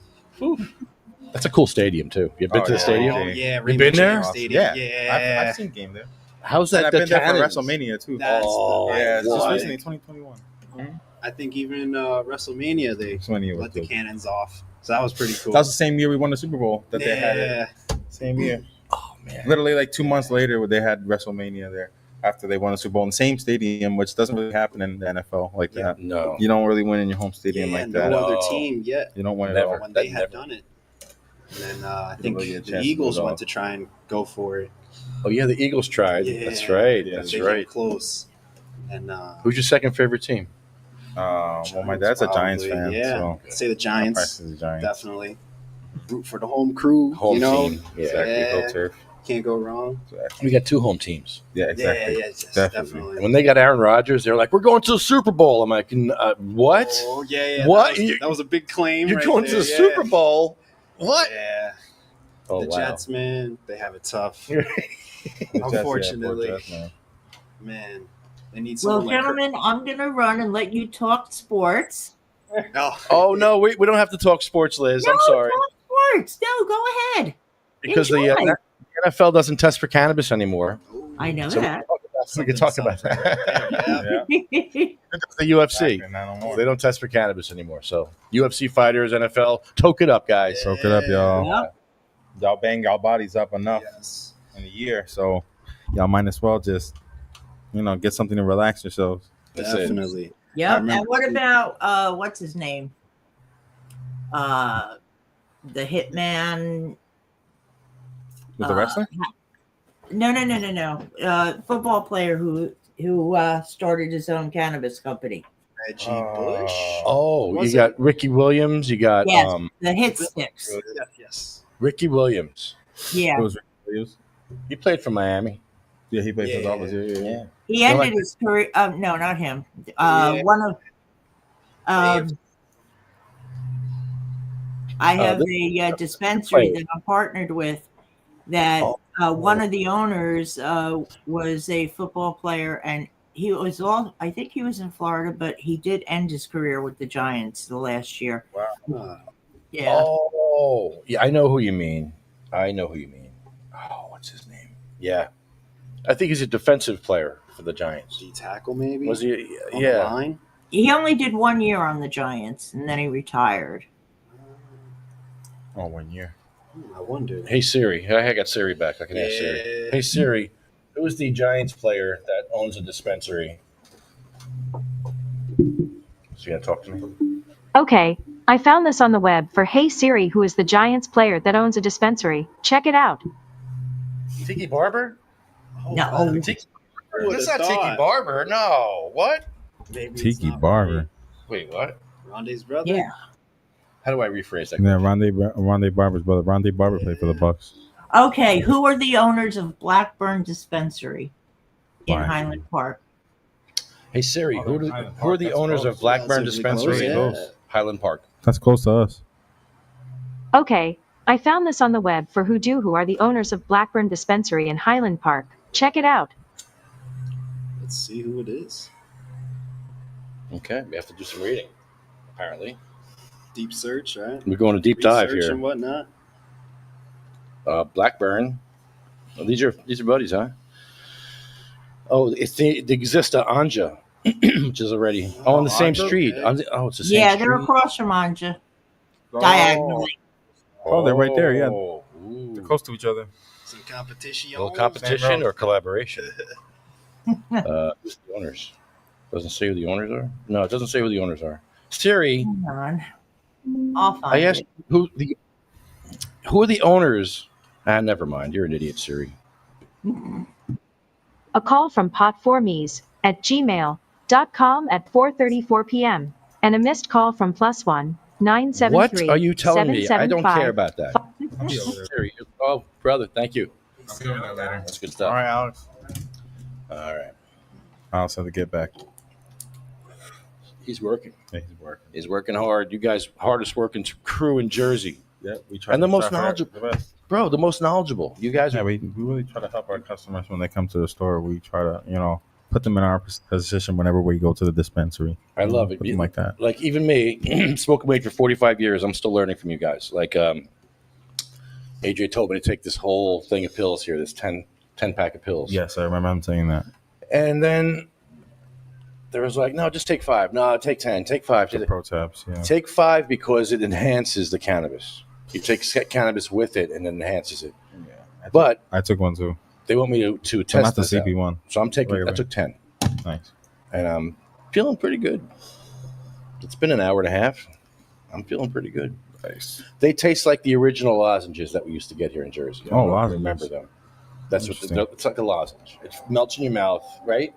That's a cool stadium too. You been Oh, to the yeah. stadium? Oh Okay. yeah, You Raymond been there? James Stadium. Yeah. I've seen game there. How's And that? I've The been there Cannons? for WrestleMania too. That's Oh, Yeah, it's just what? recently 2021. I think even WrestleMania they 20 was let the dope. cannons off, so that was pretty cool. That was the same year we won the Super Bowl that they had it. Yeah, Same year. Oh man. Literally like 2 months later, they had WrestleMania there after they won the Super Bowl in the same stadium, which doesn't really happen in the NFL like Yeah. that. No. You don't really win in your home stadium like no that. other No. team yet You don't win Never. at all. when they That had never- done it. And then I You think don't really get a the chance to Eagles pull it went off. to try and go for it. Oh yeah, the Eagles tried. Yeah. That's right. Yeah. That's They right. came close. And Who's your second favorite team? Well, my dad's a Giants fan, Yeah, so I'd say the I Giants. practice the Giants. Definitely. Root for the home crew. Home you know, team. Yeah. Exactly. Yeah. Go turf. can't go wrong. Exactly. We got two home teams. Yeah, exactly. Yeah, just Definitely. definitely. When they got Aaron Rodgers, they're like, "We're going to the Super Bowl." I'm like, "What? Oh, yeah. What? That was a big claim. You're right going to there, the yeah. Super Bowl? What?" Yeah. Oh The wow. Jets, man, they have it tough. The Jets, yeah, poor Unfortunately. Jets, man. Man, they need Well, someone like gentlemen, I'm going to run and let you talk sports. Oh no, we don't have to talk sports, Liz. I'm sorry, Talk sports. No, go ahead. because the Enjoy. NFL doesn't test for cannabis anymore. I know So that. we can talk about that. Yeah. Yeah. The UFC. Exactly, not no more. They don't test for cannabis anymore. So UFC fighters, NFL, toke it up, guys. Soak it up, y'all. Yep. Y'all bang y'all bodies up enough Yes. in a year, so y'all might as well just, get something to relax yourselves. That's it. Definitely. I Yep. remember- And what about what's his name? The Hitman. With the wrestler? No. Football player who who started his own cannabis company. Reggie Bush. Oh, Was you it? got Ricky Williams. You got Yes, the hit sticks. Yes. Ricky Williams. Yeah, It was Ricky Williams. He played for Miami. Yeah, he played for the Yeah. Dolphins. Yeah. he They're ended like- his career. No, not him. Yeah. One of. I have a dispensary that I'm partnered with. That one of the owners was a football player, and he was all. I think he was in Florida, but he did end his career with the Giants the last year. Yeah. Oh, yeah. I know who you mean. Oh, what's his name? Yeah, I think he's a defensive player for the Giants. D tackle maybe. Was he? On the Yeah. line? He only did 1 year on the Giants, and then he retired. Oh, 1 year. I wonder. Hey Siri, I got Siri back. I can ask Siri. Yeah. Hey Siri, who is the Giants player that owns a dispensary? So you gonna talk to me? Okay, I found this on the web for Hey Siri, who is the Giants player that owns a dispensary. Check it out. Tiki Barber? No. Tiki. Who That's would've not Tiki thought? Barber. No. What? Maybe it's Tiki not Barber. Wait, what? Rondé's brother. Yeah. How do I rephrase that? Yeah, Rondé Barber's brother. Rondé Barber played for the Bucks. Okay, who are the owners of Blackburn Dispensary in Why? Highland Park? Hey Siri, Oh, who Highland are Park, the that's owners close. of Blackburn That's Dispensary really in close, yeah. Highland Park? That's close to us. Okay, I found this on the web for who are the owners of Blackburn Dispensary in Highland Park. Check it out. Let's see who it is. Okay, we have to do some reading. Apparently, Deep search, right? we're going a deep dive Research here. and whatnot. Blackburn. Oh, these are buddies, huh? Oh, it's the Exista Anja, which is already on the same Anja? street. Okay. It's the same Yeah, street. they're across from Anja, diagonally. Oh, they're right there, yeah. Ooh. They're close to each other. Some competition. A little competition or collaboration? Who's the owners? Doesn't say who the owners are. No, it doesn't say who the owners are. Siri, Hang on. I'll find I asked it. who are the owners? Never mind. You're an idiot, Siri. A call from pot4mies at gmail.com at 4:34 p.m. and a missed call from +1 973. What are you telling me? I don't care about that. I'll be over there. Siri. Oh, brother, thank you. I'll be over there later. That's good All stuff. right, Alex. All right. I also have to get back. He's working. Yeah, he's working. He's working hard. You guys, hardest working crew in Jersey. Yeah, we try. And the to most try for knowledgeable. the best. Bro, the most knowledgeable. You guys Yeah, are. we really try to help our customers when they come to the store. We try to, put them in our position whenever we go to the dispensary. I love it. Put them like that. Like even me, smoking weed for 45 years, I'm still learning from you guys. Like AJ told me to take this whole thing of pills here, this 10 pack of pills. Yes, I remember him saying that. And then there was like, no, just take 5. No, take 10. Take 5. The pro tabs, yeah. Take 5 because it enhances the cannabis. You take cannabis with it and it enhances it. Yeah. But I took one too. they want me to So test not the this out. CP one. So I'm taking. I Regular. took 10, Nice. and I'm feeling pretty good. It's been an hour and a half. I'm feeling pretty good. Nice. They taste like the original lozenges that we used to get here in Jersey. I don't Oh, know if you lozenges. remember them? That's what Interesting. it's like a lozenge. It melts in your mouth, right?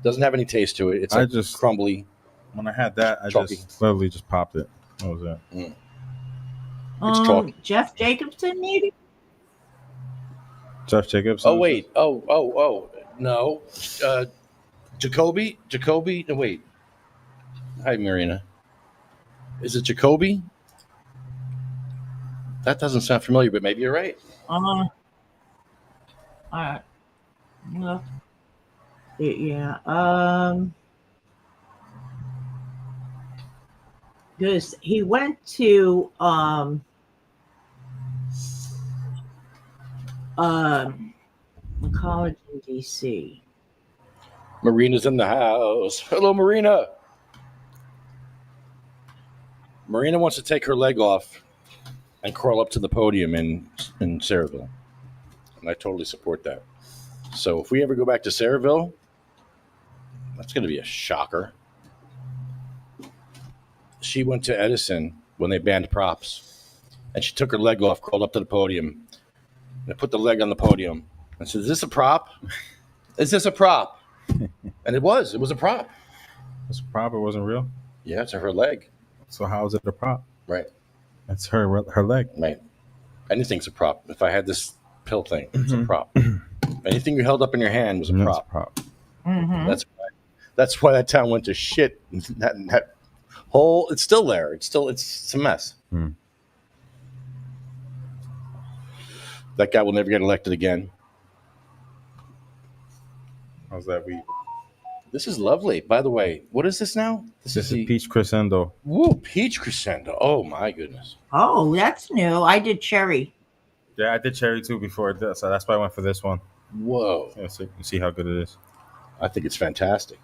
Doesn't have any taste to it. It's I like just- crumbly. When I had that, I Chalky. just literally just popped it. What was that? It's chalky. Jeff Jacobson, maybe? Jeff Jacobs. Oh wait. Oh. No. Jacoby. No, wait. Hi, Marina. Is it Jacoby? That doesn't sound familiar, but maybe you're right. All right. Well, yeah. Because he went to a college in DC. Marina's in the house. Hello, Marina. Marina wants to take her leg off and crawl up to the podium in Saraville. And I totally support that. So if we ever go back to Saraville, that's going to be a shocker. She went to Edison when they banned props. And she took her leg off, crawled up to the podium, and put the leg on the podium. And said, is this a prop? Is this a prop? And it was a prop. It's a prop. It wasn't real. Yeah, it's her leg. So how is it a prop? Right. It's her leg. Right. Anything's a prop. If I had this pill thing, it's a prop. Anything you held up in your hand was a That's prop. a prop. Mm-hmm. That's why that town went to shit. That whole, it's still there. It's a mess. Hmm. That guy will never get elected again. How's that weed? This is lovely. By the way, what is this now? This is peach crescendo. Woo, peach crescendo. Oh my goodness. Oh, that's new. I did cherry. Yeah, I did cherry too before, so that's why I went for this one. Whoa. Yeah, so you can see how good it is. I think it's fantastic.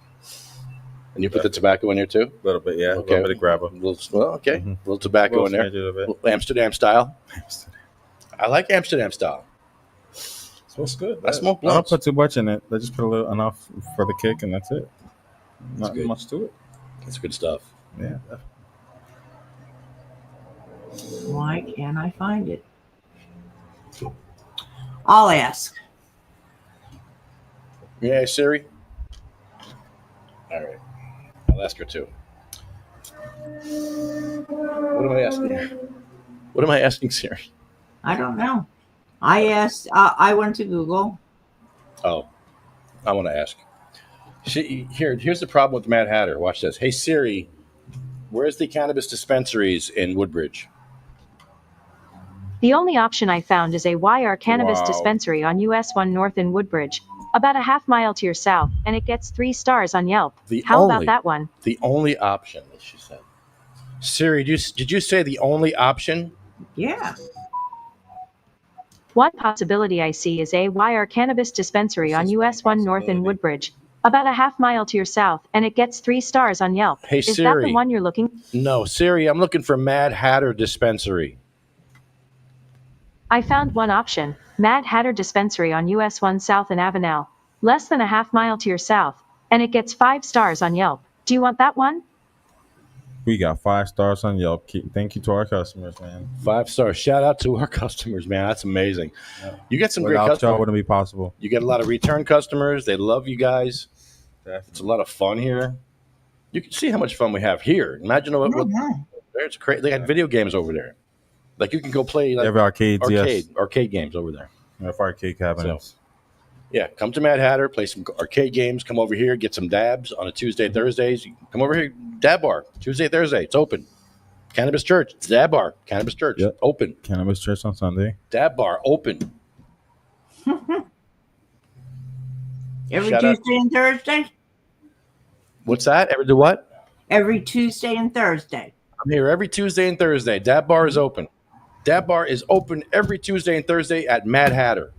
And you put the tobacco in there too? A little bit, yeah. Okay. A little bit of grabber. Okay. Mhm. A little tobacco in there. A little bit. Amsterdam style. I like Amsterdam style. Smells good. I smoke I don't blunts. put too much in it. I just put a little enough for the kick, and that's it. Not good. much to it. That's good stuff. Yeah. Why can't I find it? I'll ask. Yeah, Siri. All right. I'll ask her too. What am I asking her? What am I asking Siri? I don't know. I asked. I went to Google. Oh, I want to ask. Here's the problem with the Mad Hatter. Watch this. Hey Siri, where's the cannabis dispensaries in Woodbridge? The only option I found is a YR Cannabis Wow. Dispensary on US 1 North in Woodbridge, about a half mile to your south, and it gets 3 stars on Yelp. How about that one? The only option, as she said. Siri, did you say the only option? Yeah. One possibility I see is a YR Cannabis Dispensary on US 1 North in Woodbridge, about a half mile to your south, and it gets 3 stars on Yelp. Hey, Is that Siri. the one you're looking? No, Siri, I'm looking for Mad Hatter Dispensary. I found one option, Mad Hatter Dispensary on US 1 South in Avenel, less than a half mile to your south, and it gets 5 stars on Yelp. Do you want that one? We got 5 stars on Yelp. Thank you to our customers, man. 5 stars. Shout out to our customers, man. That's amazing. Yeah. You get some great Without y'all, customers. wouldn't be possible. You get a lot of return customers. They love you guys. It's a lot of fun here. You can see how much fun we have here. Imagine what it's crazy. They got video games over there. Like you can go play They have arcades, yes. arcade games over there. We have arcade cabinets. Yeah, come to Mad Hatter, play some arcade games. Come over here, get some dabs on a Tuesday, Thursdays. Come over here, Dab Bar, Tuesday, Thursday. It's open. Cannabis Church, it's Dab Bar, Cannabis Church, Yep. open. Cannabis Church on Sunday. Dab Bar, open. Every Shout out- Tuesday and Thursday. What's that? Ever do what? Every Tuesday and Thursday. I'm here every Tuesday and Thursday. Dab Bar is open. Dab Bar is open every Tuesday and Thursday at Mad Hatter.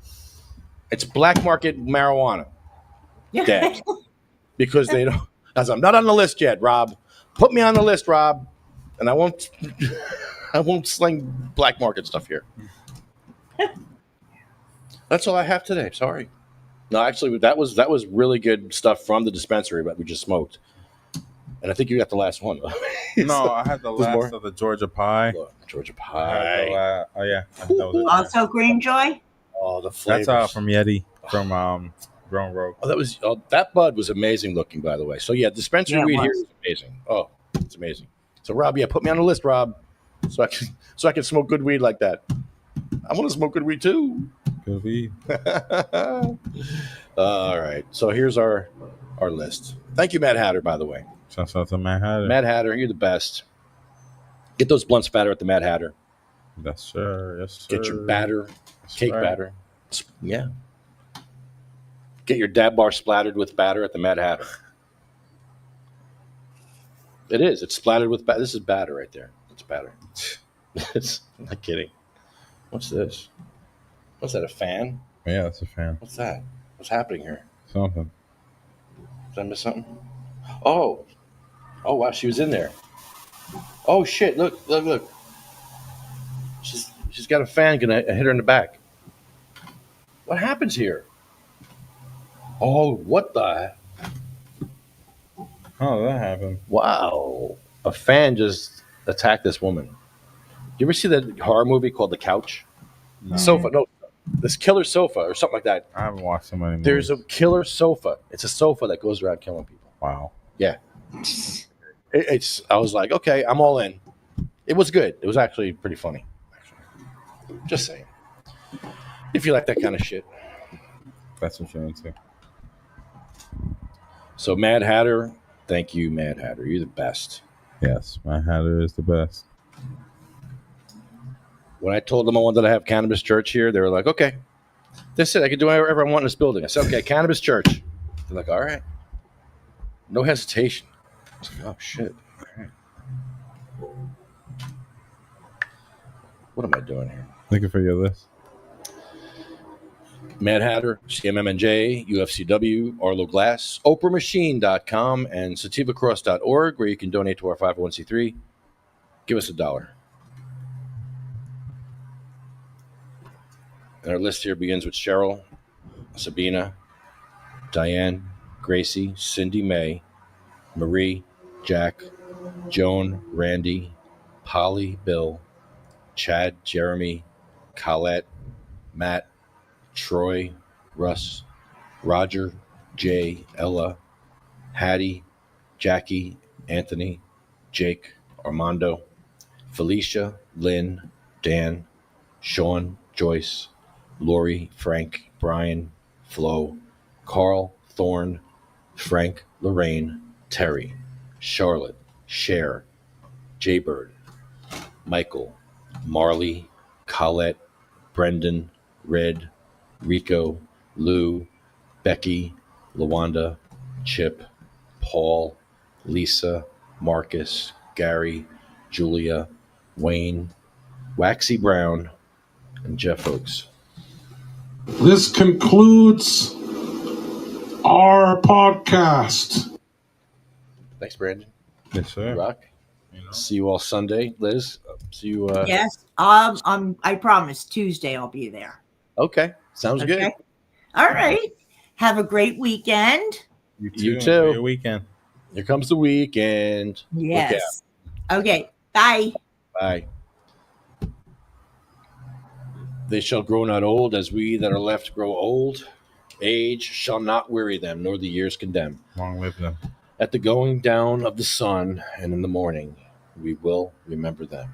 It's black market marijuana. Dabs. Because they don't. As I'm not on the list yet, Rob. Put me on the list, Rob, and I won't. I won't sling black market stuff here. That's all I have today. Sorry. No, actually, that was really good stuff from the dispensary that we just smoked, and I think you got the last one. No, I had the There's more? last of the Georgia pie. Georgia I had pie. oh, yeah. I think that was it. Also, Green Joy. Oh, the flavors. That's from Yeti, from Grown Rogue. Oh, that bud was amazing looking, by the way. So yeah, dispensary Yeah, it weed here was. is amazing. Oh, it's amazing. So Rob, yeah, put me on the list, Rob, so I can smoke good weed like that. I want to smoke good weed too. Good weed. All right. So here's our list. Thank you, Mad Hatter, by the way. Shouts out to Mad Hatter. Mad Hatter, you're the best. Get those blunts fatter at the Mad Hatter. Yes, sir. Yes, sir. Get your batter, That's cake right. batter. Yeah. Get your dab bar splattered with batter at the Mad Hatter. It is. It's splattered with batter. This is batter right there. It's batter. I'm not kidding. What's this? What's that, a fan? Yeah, that's a fan. What's that? What's happening here? Something. Did I miss something? Oh. Oh, wow. She was in there. Oh, shit. Look. She's got a fan. Gonna hit her in the back. What happens here? Oh, what the? How did that happen? Wow. A fan just attacked this woman. You ever see that horror movie called The Couch? No. Sofa. No. this killer sofa or something like that. I haven't watched so many movies. There's a killer sofa. It's a sofa that goes around killing people. Wow. Yeah. It's. I was like, okay, I'm all in. It was good. It was actually pretty funny. Actually. Just saying. If you like that kind of shit. That's what you're into. So Mad Hatter, thank you, Mad Hatter. You're the best. Yes, my Hatter is the best. When I told them I wanted to have Cannabis Church here, they were like, okay. That's it. I can do whatever I want in this building. I said, okay, Cannabis Church. They're like, all right. No hesitation. I was like, oh, shit. All right. What am I doing here? Looking for your list. Mad Hatter, CMMNJ, UFCW, Arlo Glass, OprahMachine.com, and SativaCross.org, where you can donate to our 501c3. Give us $1. And our list here begins with Cheryl, Sabina, Diane, Gracie, Cindy May, Marie, Jack, Joan, Randy, Polly, Bill, Chad, Jeremy, Colette, Matt, Troy, Russ, Roger, Jay, Ella, Hattie, Jackie, Anthony, Jake, Armando, Felicia, Lynn, Dan, Sean, Joyce, Lori, Frank, Brian, Flo, Carl, Thorne, Frank, Lorraine, Terry, Charlotte, Cher, Jaybird, Michael, Marley, Colette, Brendan, Red, Rico, Lou, Becky, Lawanda, Chip, Paul, Lisa, Marcus, Gary, Julia, Wayne, Waxy Brown, and Jeff Oakes. This concludes our podcast. Thanks, Brandon. Yes, sir. Rock. See you all Sunday, Liz. See you. Yes. I promise Tuesday I'll be there. Okay. Sounds good. All right. Have a great weekend. You too. Enjoy your weekend. Here comes the weekend. Yes. Okay. Bye. Bye. They shall grow not old as we that are left grow old. Age shall not weary them, nor the years condemn. Long live them. At the going down of the sun and in the morning, we will remember them.